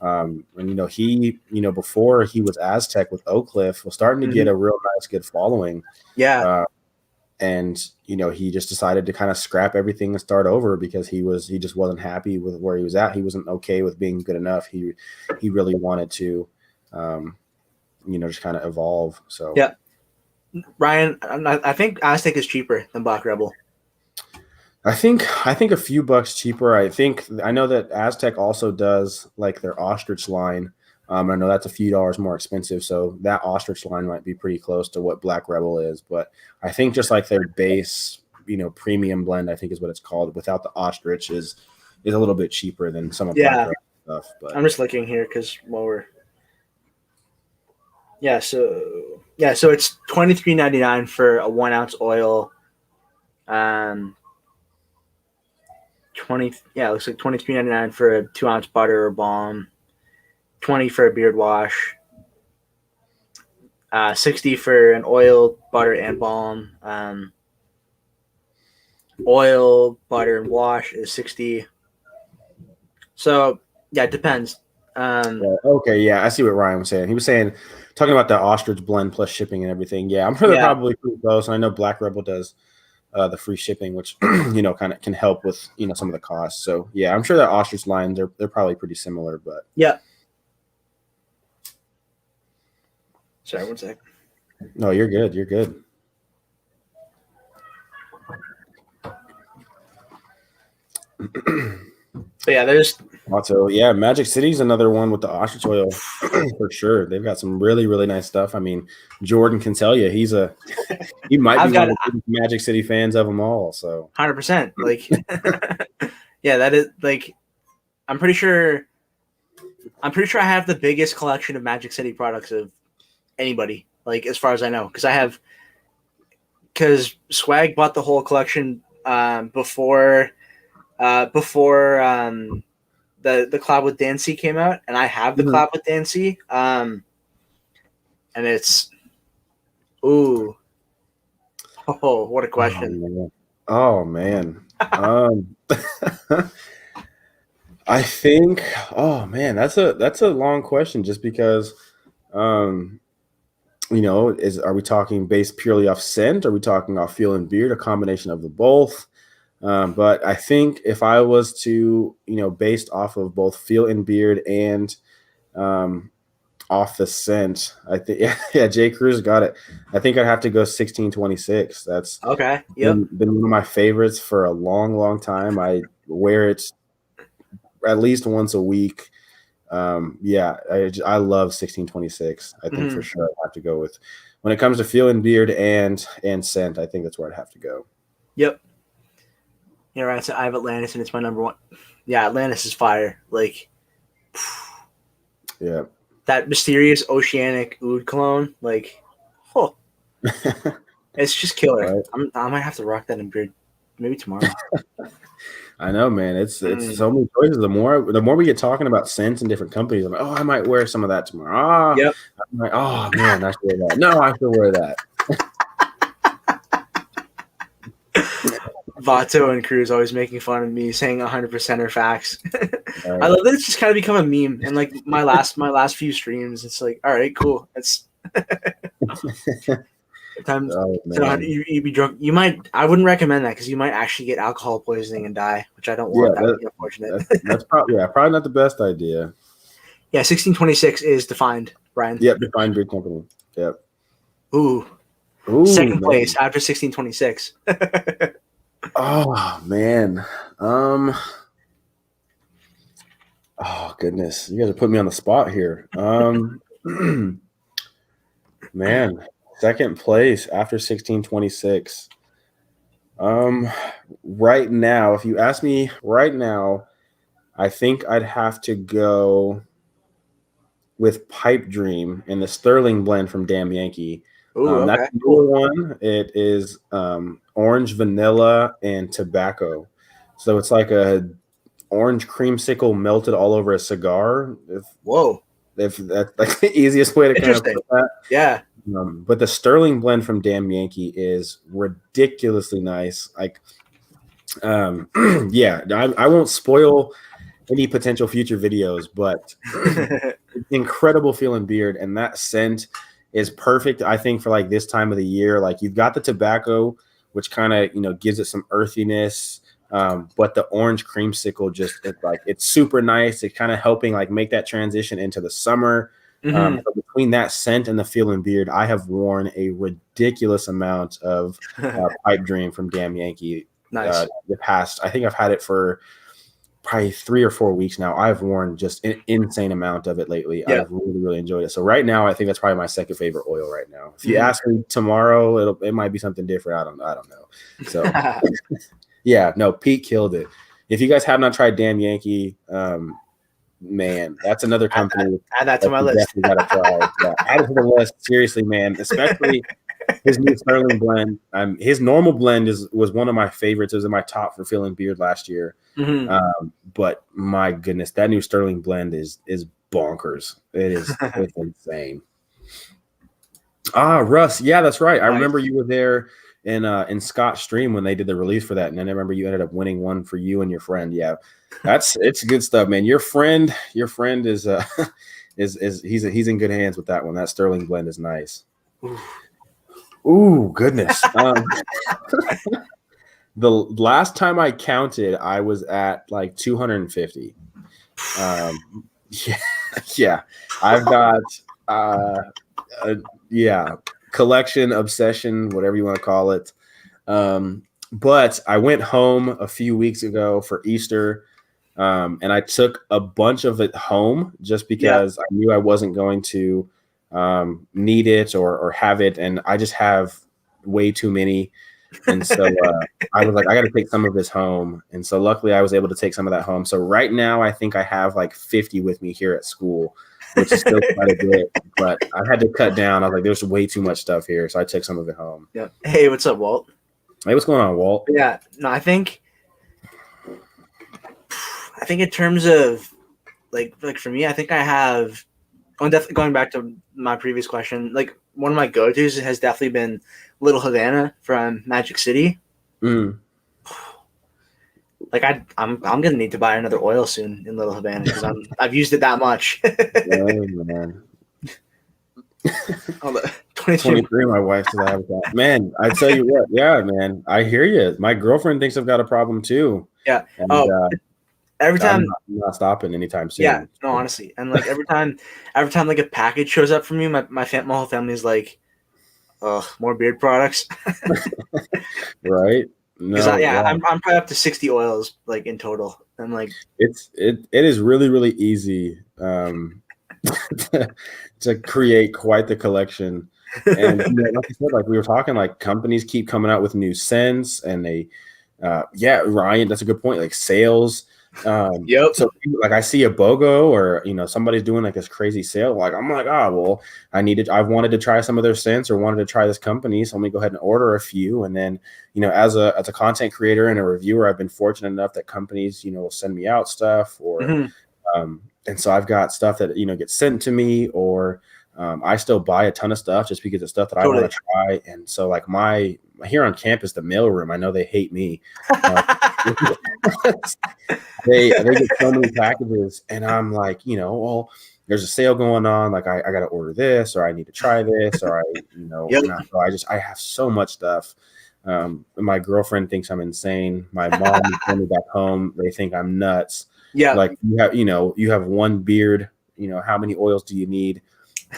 And he before he was Aztec with Oak Cliff was starting to get a real nice good following. Yeah. And he just decided to kind of scrap everything and start over because he just wasn't happy with where he was at. He wasn't okay with being good enough. He really wanted to just kind of evolve. So yeah, Ryan, I think Aztec is cheaper than Black Rebel. I think a few bucks cheaper. I know that Aztec also does like their ostrich line. I know that's a few dollars more expensive, so that ostrich line might be pretty close to what Black Rebel is. But I think just like their base, premium blend, I think is what it's called, without the ostrich is a little bit cheaper than some of Black Rebel stuff. But I'm just looking here because so it's $23.99 for a 1 ounce oil. It looks like $23.99 for a 2 ounce butter or balm. $20 for a beard wash, $60 for an oil, butter, and balm. Oil, butter, and wash is $60. So it depends. Okay, I see what Ryan was saying. He was talking about the ostrich blend plus shipping and everything. Yeah, I'm sure they're probably pretty close. And I know Black Rebel does the free shipping, which kind of can help with some of the costs. So yeah, I'm sure that ostrich lines they're probably pretty similar, but yeah. Sorry, 1 sec. No, you're good. You're good. But yeah, there's also Magic City's another one with the ostrich oil for sure. They've got some really, really nice stuff. I mean, Jordan can tell you he might be one of the Magic City fans of them all. So 100%. Like, that is like, I'm pretty sure I have the biggest collection of Magic City products of anybody, like as far as I know, because Swag bought the whole collection before the collab with Dancy came out, and I have the collab with Dancy, and it's what a question. Oh man. I think that's a long question, just because are we talking based purely off scent? Are we talking off feel and beard? A combination of the both? But I think if I was to, based off of both feel and beard and off the scent, I think, J. Cruz got it. I think I'd have to go 1626. That's okay. Yep. Been one of my favorites for a long, long time. I wear it at least once a week. I love 1626. I think for sure I'd have to go with, when it comes to feel and beard and scent, I think that's where I'd have to go. Yep. Yeah, right. So I have Atlantis, and it's my number one. Yeah, Atlantis is fire. Like, Yeah. that mysterious oceanic oud cologne. Like, oh, it's just killer. Right. I might have to rock that in beard maybe tomorrow. I know, man. It's so many choices. The more we get talking about scents and different companies, I'm like, oh, I might wear some of that tomorrow. Ah, Yep. I'm like, oh man, I should wear that. No, I should wear that. Vato and Cruz always making fun of me saying 100% are facts. Right. I love that it's just kind of become a meme. And like my last few streams, it's like, all right, cool. It's times you be drunk. You might. I wouldn't recommend that because you might actually get alcohol poisoning and die, which I don't want. That would be unfortunate. That's probably not the best idea. Yeah, 1626 is defined, Brian. Yep, defined beard company. Yep. Ooh, second place after 1626. Oh man. Oh goodness, you guys are putting me on the spot here. Man, second place after 1626. Right now, if you ask me right now, I think I'd have to go with Pipe Dream and the Sterling blend from Damn Yankee. Ooh, that's the newer one. It is orange, vanilla, and tobacco. So it's like a orange creamsicle melted all over a cigar. If that's like the easiest way to kind of put that. Yeah. But the Sterling blend from Damn Yankee is ridiculously nice. Like, yeah, I won't spoil any potential future videos, but incredible feeling beard, and that scent is perfect, I think, for like this time of the year. Like, you've got the tobacco, which kind of gives it some earthiness, but the orange creamsicle it's super nice. It's kind of helping like make that transition into the summer. So between that scent and the feeling beard, I have worn a ridiculous amount of Pipe Dream from Damn Yankee. Nice. The past, I think I've had it for probably 3 or 4 weeks now. I've worn just an insane amount of it lately. Yeah. I've really enjoyed it. So right now, I think that's probably my second favorite oil right now. If you ask me tomorrow, it might be something different. I don't know. So yeah, no, Pete killed it. If you guys have not tried Damn Yankee, man, that's another company. Add that to my list. Definitely gotta try. Yeah, add it to the list. Seriously, man. Especially his new Sterling blend. His normal blend was one of my favorites. It was in my top for feeling beard last year. But my goodness, that new Sterling blend is bonkers. It's insane. Russ, yeah, that's right. I remember you were there in Scott's stream when they did the release for that, and then I remember you ended up winning one for you and your friend. Yeah, it's good stuff, man. Your friend is he's in good hands with that one. That Sterling blend is nice. Ooh, goodness. The last time I counted, I was at like 250. Yeah. I've got collection, obsession, whatever you want to call it. But I went home a few weeks ago for Easter, and I took a bunch of it home just because I knew I wasn't going to need it or have it, and I just have way too many. And so I was like, I got to take some of this home. And so luckily I was able to take some of that home. So right now I think I have like 50 with me here at school, which is still quite a bit, but I had to cut down. I was like, there's way too much stuff here. So I took some of it home. Yeah. Hey, what's up, Walt? Hey, what's going on, Walt? Yeah. No, I think in terms of like for me, I think I have, I'm definitely going back to my previous question. Like, one of my go-tos has definitely been Little Havana from Magic City. Like, I'm gonna need to buy another oil soon in Little Havana because I've used it that much. Oh, man. 23, my wife says I have that. Man, I tell you what, yeah, man, I hear you. My girlfriend thinks I've got a problem too. Yeah. And, every time I'm not stopping anytime soon. Yeah, no, honestly, and like every time like a package shows up for me, my whole family is like, "Ugh, more beard products." Right? Because I'm probably up to 60 oils like in total, and like it is really easy to create quite the collection. And like I said, like we were talking, like companies keep coming out with new scents, and they Yeah, Ryan, that's a good point. Like sales. Yep. So like I see a BOGO or somebody's doing like this crazy sale. Like I'm like, well, I've wanted to try some of their scents or wanted to try this company, so let me go ahead and order a few. And then as a content creator and a reviewer, I've been fortunate enough that companies will send me out stuff or and so I've got stuff that gets sent to me or I still buy a ton of stuff just because it's stuff that I want to try. And so like here on campus, the mailroom, I know they hate me. They get so many packages, and I'm like, well, there's a sale going on. Like I got to order this, or I need to try this, or so I have so much stuff. My girlfriend thinks I'm insane. My mom and family back home, they think I'm nuts. Yeah, like you have one beard. How many oils do you need?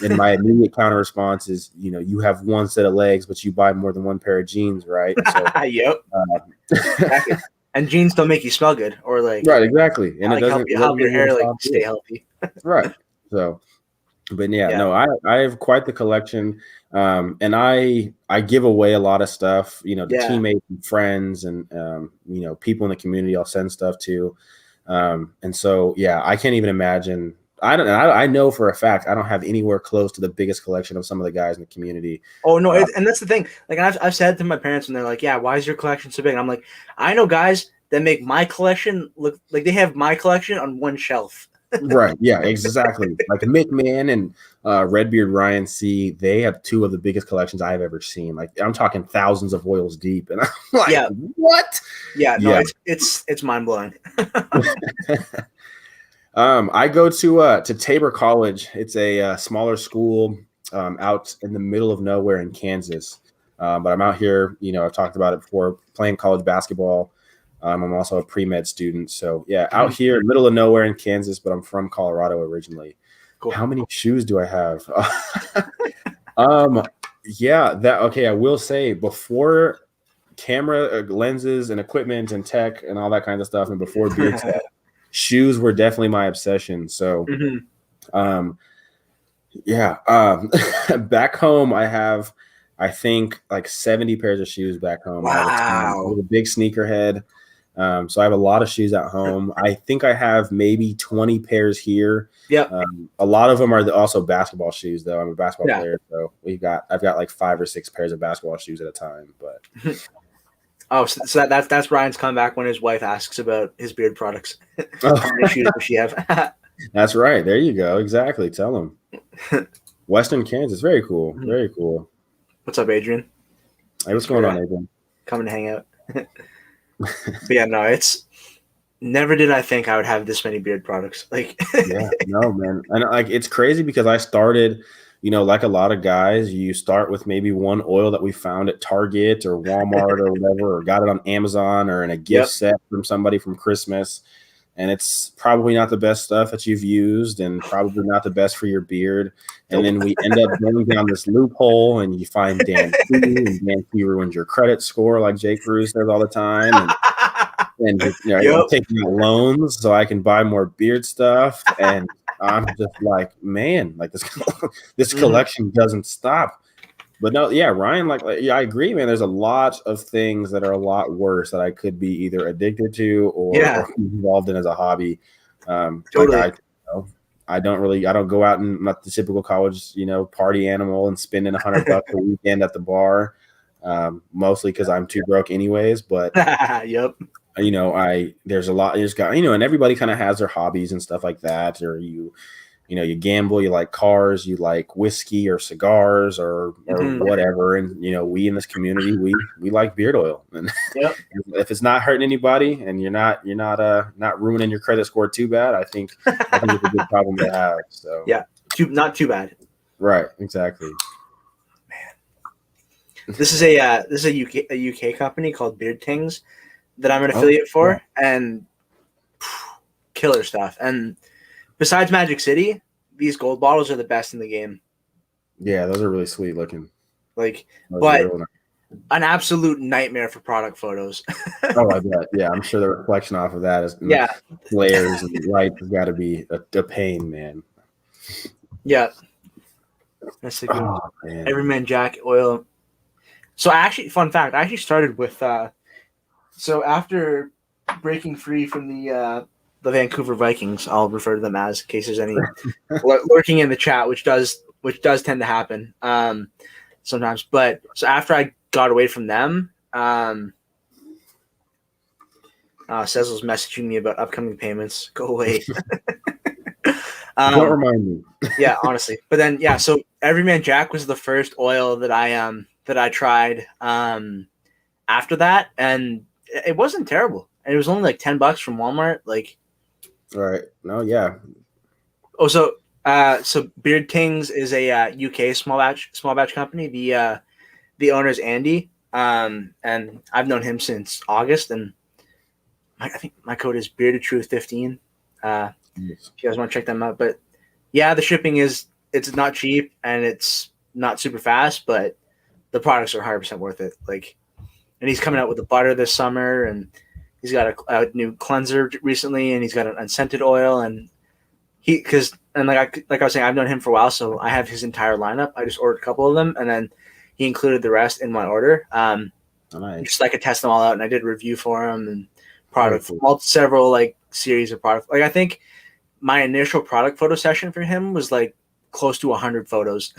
And my immediate counter response is, you have one set of legs, but you buy more than one pair of jeans, right? So, yep. And jeans don't make you smell good, or like right, exactly, and like help your hair like stay healthy. Right. So, but no, I have quite the collection, and I give away a lot of stuff, to teammates and friends, and people in the community. I'll send stuff to, and so I can't even imagine. I know for a fact I don't have anywhere close to the biggest collection of some of the guys in the community. Oh no, and that's the thing. Like I've said to my parents, and they're like, "Yeah, why is your collection so big?" And I'm like, I know guys that make my collection look like they have my collection on one shelf. Right. Yeah, exactly. Like Mick Man and Redbeard Ryan C, they have two of the biggest collections I've ever seen. Like I'm talking thousands of oils deep. And I'm like, what? Yeah, no, it's mind blowing. I go to Tabor College. It's a smaller school out in the middle of nowhere in Kansas. But I'm out here, I've talked about it before, playing college basketball. I'm also a pre-med student. So out here, middle of nowhere in Kansas, but I'm from Colorado originally. Cool. How many shoes do I have? I will say before camera lenses and equipment and tech and all that kind of stuff, and before beard set, shoes were definitely my obsession. So, back home, I have, I think, like 70 pairs of shoes back home. Wow. I have a big sneakerhead. So I have a lot of shoes at home. I think I have maybe 20 pairs here. Yeah. A lot of them are also basketball shoes, though. I'm a basketball player, so I've got like 5 or 6 pairs of basketball shoes at a time. But so that's Ryan's comeback when his wife asks about his beard products. How many shoes does she have? That's right. There you go. Exactly. Tell him. Western Kansas. Very cool. Very cool. What's up, Adrian? Hey, what's going on, Adrian? Coming to hang out. But no, it's never did I think I would have this many beard products. Like, no, man. And like, it's crazy because I started, like a lot of guys, you start with maybe one oil that we found at Target or Walmart or whatever, or got it on Amazon or in a gift set from somebody from Christmas. And it's probably not the best stuff that you've used and probably not the best for your beard. And then we end up going down this loophole and you find Dan P, and Dan P ruins your credit score like Jake Bruce says all the time. And I'm taking out loans so I can buy more beard stuff. And I'm just like, man, like this collection doesn't stop. But no, Ryan, I agree, man. There's a lot of things that are a lot worse that I could be either addicted to or involved in as a hobby. Totally. I don't go out and I'm not the typical college, party animal and spending $100 a weekend at the bar. Mostly because I'm too broke anyways. But there's a lot. There's got and everybody kind of has their hobbies and stuff like that, or you gamble, you like cars, you like whiskey or cigars or whatever. And, we in this community, we like beard oil. And if it's not hurting anybody and you're not ruining your credit score too bad, I think it's a good problem to have. So not too bad. Right. Exactly. Man, this is a UK company called Beard Tings that I'm an affiliate for, and killer stuff. And besides Magic City, these gold bottles are the best in the game. Yeah, those are really sweet looking. But an absolute nightmare for product photos. Oh, I bet. Yeah, I'm sure the reflection off of that is layers and light has got to be a pain, man. Yeah. That's a good Everyman Jack oil. So fun fact, I actually started with So after breaking free from the Vancouver Vikings, I'll refer to them as, in case there's any lurking in the chat, which does tend to happen sometimes. But so after I got away from them, Cecil's messaging me about upcoming payments. Go away. Don't remind me. Yeah, honestly. But then, yeah. So Everyman Jack was the first oil that I tried after that, and it wasn't terrible. And it was only like $10 from Walmart. Like, all right. No, yeah. Oh, so Beard Kings is a UK small batch company. The owner is Andy, and I've known him since August, and I think my code is BeardedTruth15. Yes. If you guys want to check them out, but yeah, the shipping it's not cheap and it's not super fast, but the products are 100% worth it. Like, and he's coming out with the butter this summer, and he's got a new cleanser recently, and he's got an unscented oil, and like I was saying, I've known him for a while, so I have his entire lineup. I just ordered a couple of them, and then he included the rest in my order. Nice. Just so I could test them all out, and I did a review for him and several like series of product. Like, I think my initial product photo session for him was like close to 100 photos.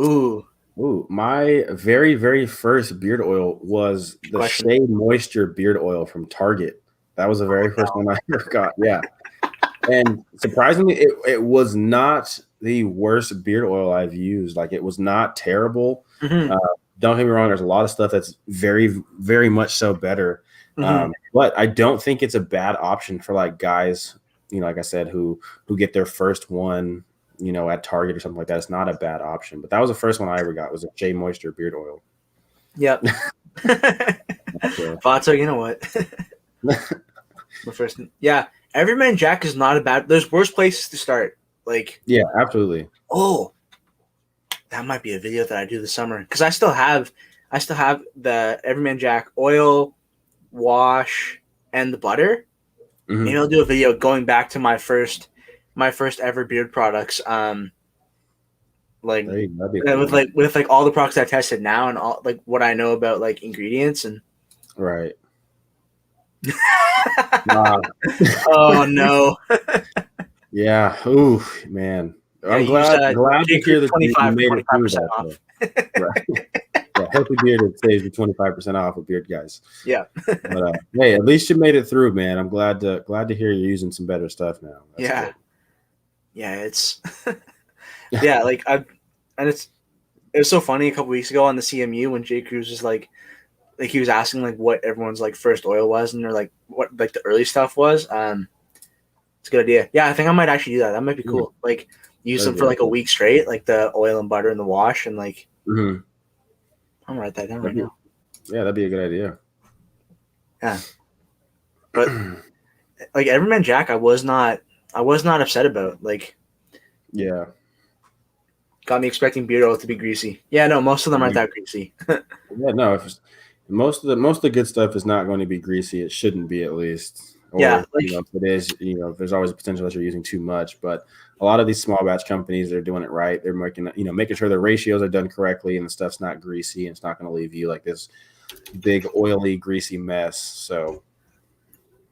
Ooh, my very, very first beard oil was the Shea Moisture beard oil from Target. That was the very first one I ever got. Yeah. And surprisingly, it was not the worst beard oil I've used. Like, it was not terrible. Mm-hmm. Don't get me wrong. There's a lot of stuff that's very, very much so better. Mm-hmm. But I don't think it's a bad option for like guys, like I said, who get their first one, at Target or something like that. It's not a bad option. But that was the first one I ever got, was a Shea Moisture beard oil. Yep. Vato, you know what? The first, yeah. Everyman Jack is not a bad. There's worse places to start. Like, yeah, absolutely. Oh, that might be a video that I do this summer, because I still have the Everyman Jack oil, wash, and the butter. Mm-hmm. Maybe I'll do a video going back to my first ever beard products. Like with like all the products I tested now and all like what I know about like ingredients and right. Oh no. Yeah. Ooh, man. I'm glad to hear that you made it through that. Off. Right. Yeah, Healthy Bearded saves you 25% off with Beard Guys. Yeah. But hey, at least you made it through, man. I'm glad to hear you're using some better stuff now. That's yeah. Good. Yeah, it's yeah, like it was so funny a couple weeks ago on the CMU when Jay Cruz was like he was asking like what everyone's like first oil was, and they're like what like the early stuff was. It's a good idea. Yeah, I think I might actually do that. That might be cool. Like use them for like a week straight, like the oil and butter and the wash, and like mm-hmm. I'm gonna write that down right now. Yeah, that'd be a good idea. Yeah. But like Everyman Jack, I was not upset about. Like, yeah. Got me expecting beard oil to be greasy. Yeah, no, most of them aren't that greasy. Yeah, no, most of the good stuff is not going to be greasy. It shouldn't be, at least. Or, yeah, like, if it is, there's always a potential that you're using too much. But a lot of these small batch companies, they're doing it right. They're making sure the ratios are done correctly and the stuff's not greasy and it's not going to leave you like this big oily greasy mess. So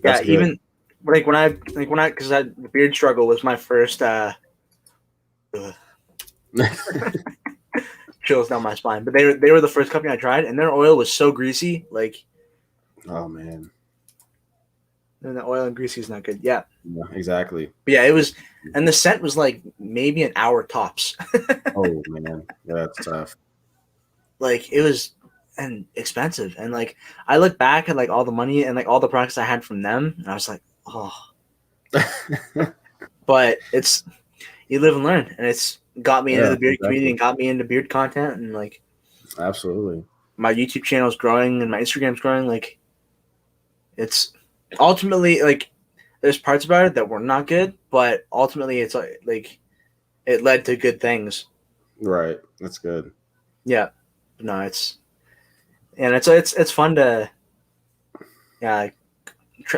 yeah, good. Even like when I because the beard struggle was my first chills down my spine. But they were the first company I tried, and their oil was so greasy. Like, oh man. And the oil and greasy is not good. Yeah. Yeah, exactly. But yeah, it was, and the scent was like maybe an hour tops. Oh man, that's tough. Like it was, and expensive, and like I look back at like all the money and like all the products I had from them, and I was like, oh. But it's you live and learn, and it's got me into the beard community and got me into beard content, and like absolutely, my YouTube channel is growing and my Instagram's growing. Like it's. Ultimately, like, there's parts about it that were not good, but ultimately, it's like it led to good things. Right, that's good. Yeah, no, it's fun to, yeah,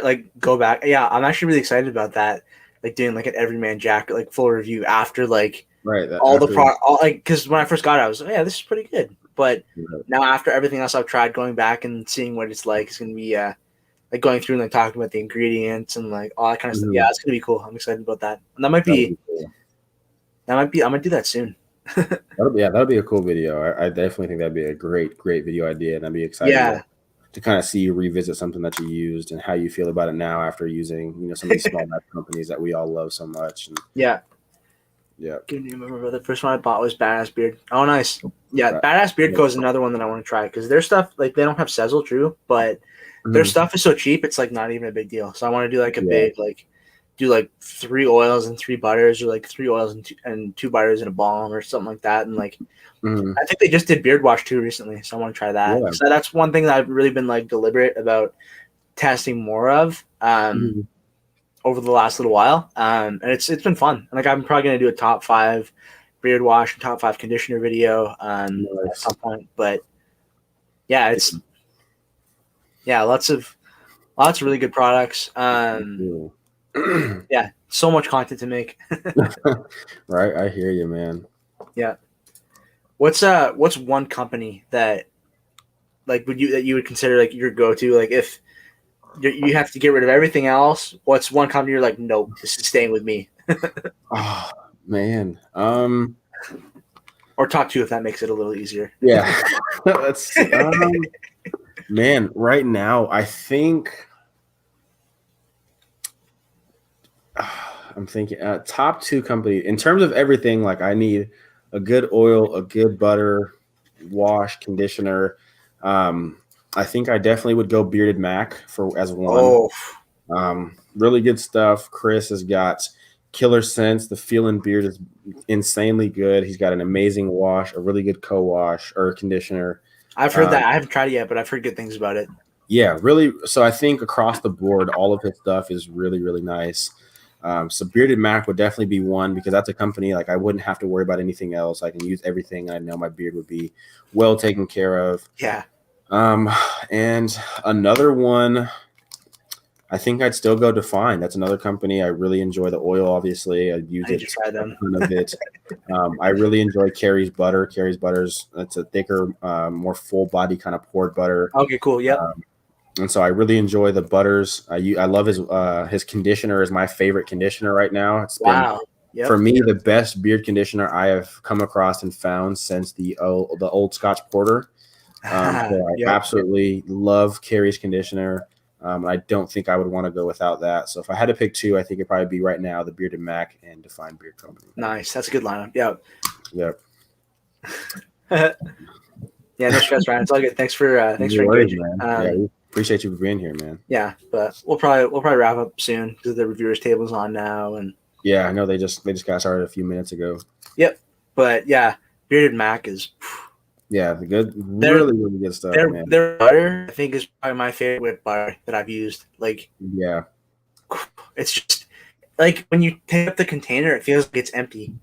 like go back. Yeah, I'm actually really excited about that. Like doing like an Everyman Jack like full review after like right all the product, like because when I first got it, I was like, yeah, this is pretty good, But now after everything else I've tried, going back and seeing what it's like, it's gonna be like going through and like talking about the ingredients and like all that kind of stuff. Yeah, it's gonna be cool. I'm excited about that. And that might be cool. I might do that soon. That'll be a cool video. I definitely think that'd be a great video idea, and I'd be excited to kind of see you revisit something that you used and how you feel about it now after using, you know, some of these small companies that we all love so much. And yeah. Can you remember the first one I bought was Badass Beard? Oh, nice. Yeah, Badass Beard Code is another one that I want to try because their stuff, like, they don't have sizzle, true, but their stuff is so cheap, it's like not even a big deal. So I want to do like a big, like, do like 3 oils and 3 butters, or like 3 oils and 2 butters and a balm or something like that. And like, I think they just did beard wash too recently, so I want to try that. So that's one thing that I've really been like deliberate about testing more of over the last little while. And it's been fun. Like, I'm probably gonna do a top 5 beard wash and top 5 conditioner video at some point. But yeah, it's lots of really good products. Yeah, so much content to make. Right, I hear you, man. Yeah. What's one company that like you would consider like your go-to? Like, if you have to get rid of everything else, what's one company you're like, nope, this is staying with me? Oh man. Or top 2 if that makes it a little easier. Yeah. Let's see. Man, right now I think I'm thinking top 2 company in terms of everything. Like, I need a good oil, a good butter, wash, conditioner. I think I definitely would go Bearded Mac as one. Really good stuff. Chris has got killer scents. The Feel and Beard is insanely good. He's got an amazing wash, a really good co-wash or conditioner. I've heard that. I haven't tried it yet, but I've heard good things about it. Yeah, really. So I think across the board, all of his stuff is really, really nice. So Bearded Mac would definitely be one, because that's a company like I wouldn't have to worry about anything else. I can use everything. I know my beard would be well taken care of. Yeah. And another one, I think I'd still go Define. That's another company. I really enjoy the oil. Obviously, I use it. Try them. Of it. I really enjoy Carrie's butter. Carrie's butters. It's a thicker, more full body kind of poured butter. Okay, cool. Yeah. And so I really enjoy the butters. I love his conditioner is my favorite conditioner right now. It's been for me the best beard conditioner I have come across and found since the old Scotch Porter. So I absolutely love Carrie's conditioner. I don't think I would want to go without that. So if I had to pick 2, I think it'd probably be right now the Bearded Mac and Define Beard Company. Nice. That's a good lineup. Yeah. Yep. Yeah, no stress, Ryan. It's all good. Thanks for engaging. Man. Appreciate you for being here, man. Yeah, but we'll probably wrap up soon because the reviewers table's on now, and yeah, I know they just got started a few minutes ago. Yep, but yeah, Bearded Mac is the good, really good stuff. Their butter, I think, is probably my favorite whipped butter that I've used. Like, yeah, it's just like when you take up the container, it feels like it's empty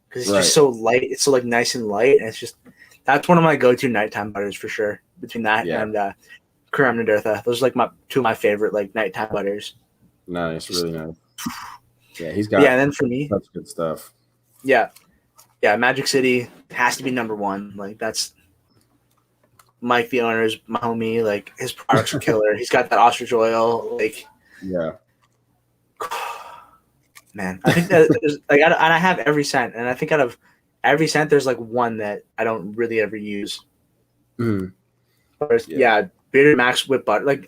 because it's just so light. It's so like nice and light, and it's just that's one of my go-to nighttime butters for sure. Between that and Creme Nadirtha. Those are like 2 of my favorite like nighttime butters. Nice, really nice. Yeah, he's got and then for me, such good stuff. Yeah, Magic City has to be number 1. Like, that's Mike, the owner, is my homie. Like, his products are killer. He's got that ostrich oil. Like, man, I think that there's, like, and I have every scent, and I think out of every scent, there's like one that I don't really ever use. Bearded Mac's whipped butter. Like,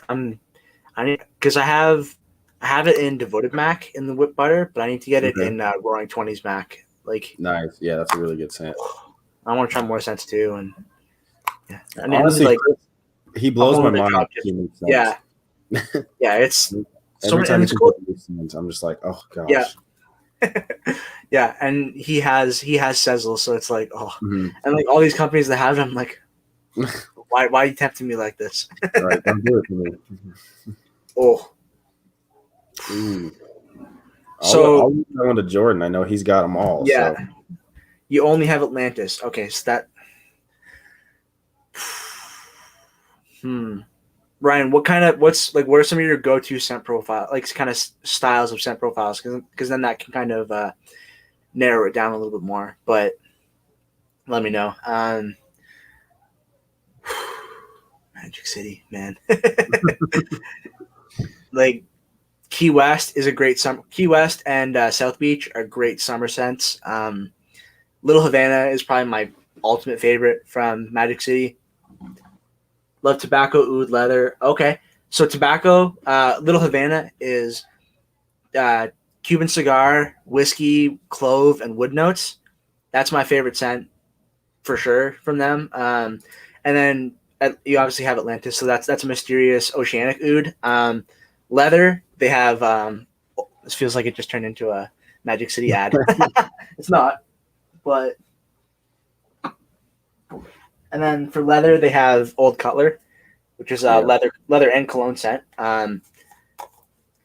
because I have it in Devoted Mac in the whipped butter, but I need to get it in Roaring 20s Mac. Like, nice. Yeah, that's a really good scent. I want to try more scents too, and honestly, like, he blows my mind. Yeah, it's every time it's cool. I'm just like, oh gosh. Yeah, and he has Sezzle, so it's like, and like all these companies that have him, like, why are you tempting me like this? All right, don't do it to me. I'll leave that one to Jordan. I know he's got them all. Yeah, so. You only have Atlantis. Okay, so that. Ryan, what are some of your go-to scent profile, like kind of styles of scent profiles? Because then that can kind of narrow it down a little bit more. But let me know. Magic City, man. Like Key West is a great summer. Key West and South Beach are great summer scents. Little Havana is probably my ultimate favorite from Magic City. Love tobacco, oud, leather. Okay, so tobacco, Little Havana is Cuban cigar, whiskey, clove, and wood notes. That's my favorite scent for sure from them. And then you obviously have Atlantis, so that's a mysterious oceanic oud. Leather, they have. This feels like it just turned into a Magic City ad. It's not, but. And then for leather, they have Old Cutler, which is a leather and cologne scent.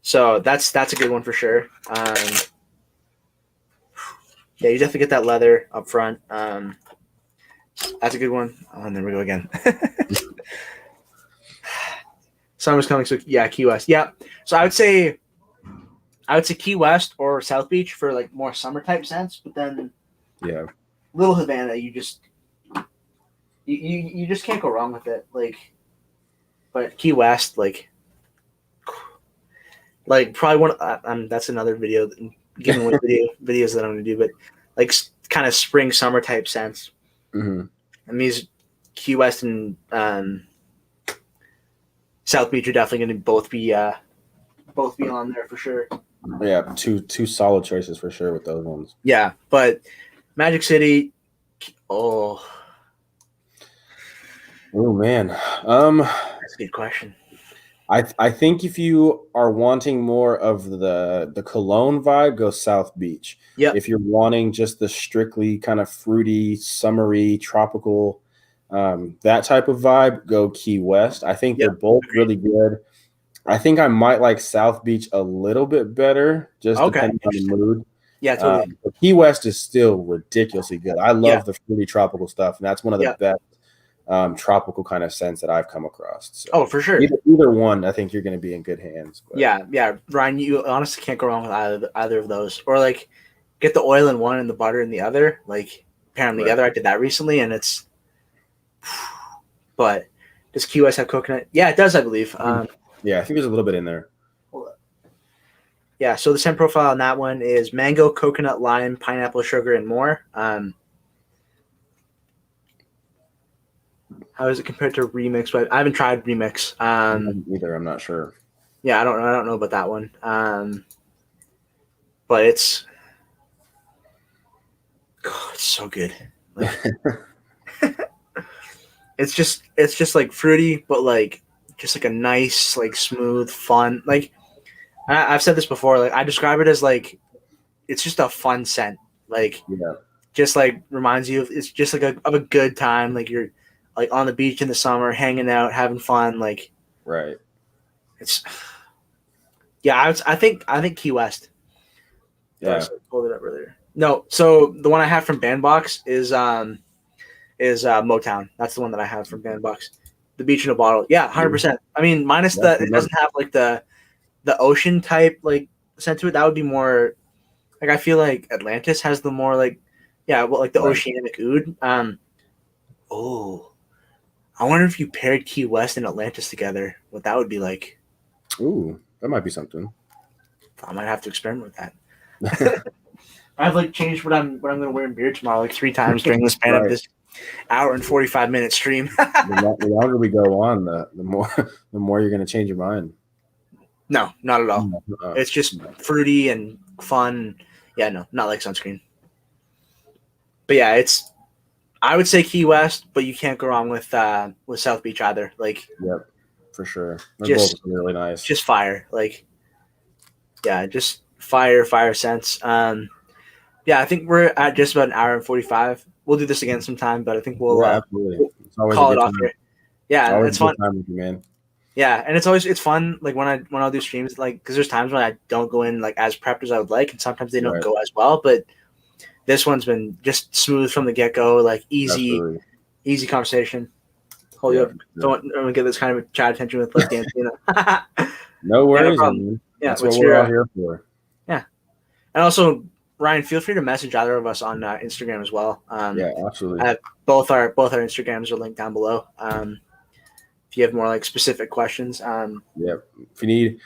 So that's a good one for sure. Yeah, you definitely get that leather up front. That's a good one. Oh, and there we go again. Summer's coming, so yeah, Key West. Yeah, so I would say Key West or South Beach for like more summer type scents, but then Little Havana, you just can't go wrong with it. Like, but Key West, like probably one. That's another video, giving away videos that I'm gonna do, but like kind of spring summer type scents. Mm-hmm. And these Key West and South Beach are definitely going to both be on there for sure. Yeah, two solid choices for sure with those ones. Yeah, but Magic City, oh man, that's a good question. I think if you are wanting more of the cologne vibe, go South Beach. Yeah. If you're wanting just the strictly kind of fruity, summery, tropical, that type of vibe, go Key West. I think they're both really good. I think I might like South Beach a little bit better, just depending on the mood. Yeah, totally. Key West is still ridiculously good. I love the fruity tropical stuff, and that's one of the best tropical kind of scents that I've come across. So for sure. Either one, I think you're going to be in good hands. But. Yeah, Ryan, you honestly can't go wrong with either of those. Or like, get the oil in one and the butter in the other. Like, pair them together. I did that recently, and it's. But does Key West have coconut? Yeah, it does, I believe. Yeah, I think there's a little bit in there. Yeah, so the scent profile on that one is mango, coconut, lime, pineapple, sugar, and more. How is it compared to Remix? But I haven't tried Remix. Either, I'm not sure. Yeah, I don't know about that one. But it's so good. Like, it's just like fruity, but like just like a nice, like smooth, fun. Like I've said this before. Like I describe it as like it's just a fun scent. Like just like reminds you of it's just like of a good time. Like you're like on the beach in the summer, hanging out, having fun. Like it's I think Key West. Yeah, I pulled it up earlier. No, so the one I have from Bandbox is Motown. That's the one that I have from Bandbox. The beach in a bottle. Yeah, 100%. I mean, minus it doesn't have like the ocean type like scent to it. That would be more like I feel like Atlantis has the more like the oceanic oud. I wonder if you paired Key West and Atlantis together, what that would be like. Ooh, that might be something. I might have to experiment with that. I've like changed what I'm gonna wear in beer tomorrow like 3 times during the span of this hour and 45-minute stream. The longer we go on, the more you're gonna change your mind. No, not at all. It's just fruity and fun. Yeah, no, not like sunscreen. But yeah, I would say Key West, but you can't go wrong with South Beach either. Like, yep, for sure. They're both really nice. Just fire, like, yeah, just fire sense. Yeah, I think we're at just about an hour and 45. We'll do this again sometime, but I think we'll call it off here. Yeah, it's fun. Time with you, man. Yeah, and it's fun. Like when I'll do streams, like because there's times when I don't go in like as prepped as I would like, and sometimes they don't go as well. But this one's been just smooth from the get go, like easy conversation. Hold you up. Don't get this kind of chat attention with like the antenna. No worries. That's what we're all here for. Yeah, and also Ryan, feel free to message either of us on Instagram as well. Yeah, absolutely. Both our Instagrams are linked down below. if you have more like specific questions. Yeah. If you need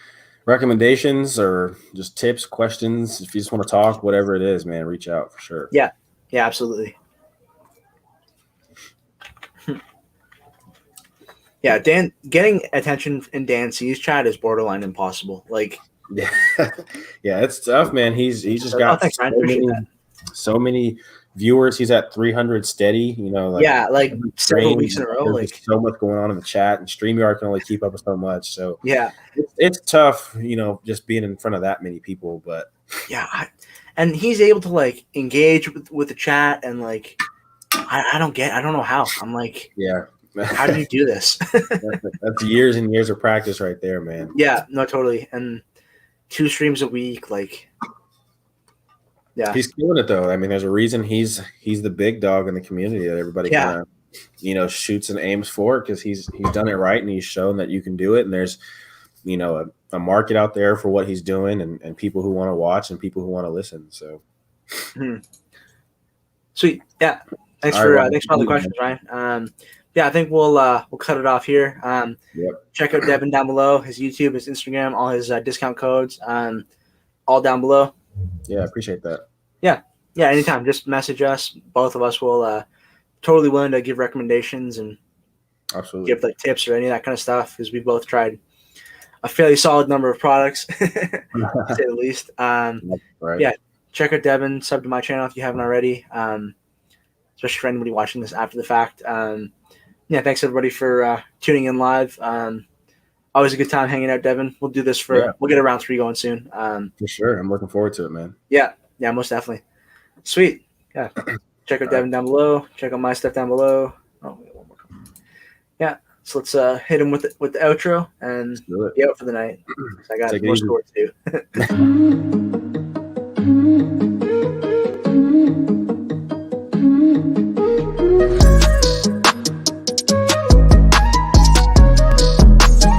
recommendations or just tips, questions, if you just want to talk, whatever it is, man, reach out for sure. Yeah. Yeah, absolutely. Yeah, Dan, getting attention in Dan C's chat is borderline impossible. Like, yeah, it's tough, man. He's just got thanks, Ryan. so many viewers. He's at 300 steady. You know, like several weeks in a row. There's so much going on in the chat, and StreamYard can only keep up with so much. So yeah, it's tough. You know, just being in front of that many people. But yeah, and he's able to like engage with the chat, and like I don't know how. I'm like, yeah. How do you do this? That's years and years of practice right there, man. Yeah, no, totally. And 2 streams a week, like, yeah. He's killing it, though. I mean, there's a reason he's the big dog in the community that everybody kind of, you know, shoots and aims for, because he's done it right, and he's shown that you can do it. And there's, you know, a market out there for what he's doing, and people who want to watch and people who want to listen. So, sweet. Yeah. Thanks for all the questions, Ryan. Yeah, I think we'll cut it off here. Check out Devon down below, his YouTube, his Instagram, all his discount codes, all down below. Yeah, I appreciate that. Yeah, anytime. Just message us. Both of us will totally willing to give recommendations and absolutely give like tips or any of that kind of stuff, because we both tried a fairly solid number of products, to say the least. Right. Yeah, check out Devon. Sub to my channel if you haven't already. Especially for anybody watching this after the fact. Yeah, thanks everybody for tuning in live. Always a good time hanging out, Devon. We'll do this we'll get a round 3 going soon. For sure. I'm looking forward to it, man. Yeah, most definitely. Sweet. Yeah. Check out Devon down below. Check out my stuff down below. Oh, we got one more. Yeah. So let's hit him with the outro and be out for the night. I got more score too.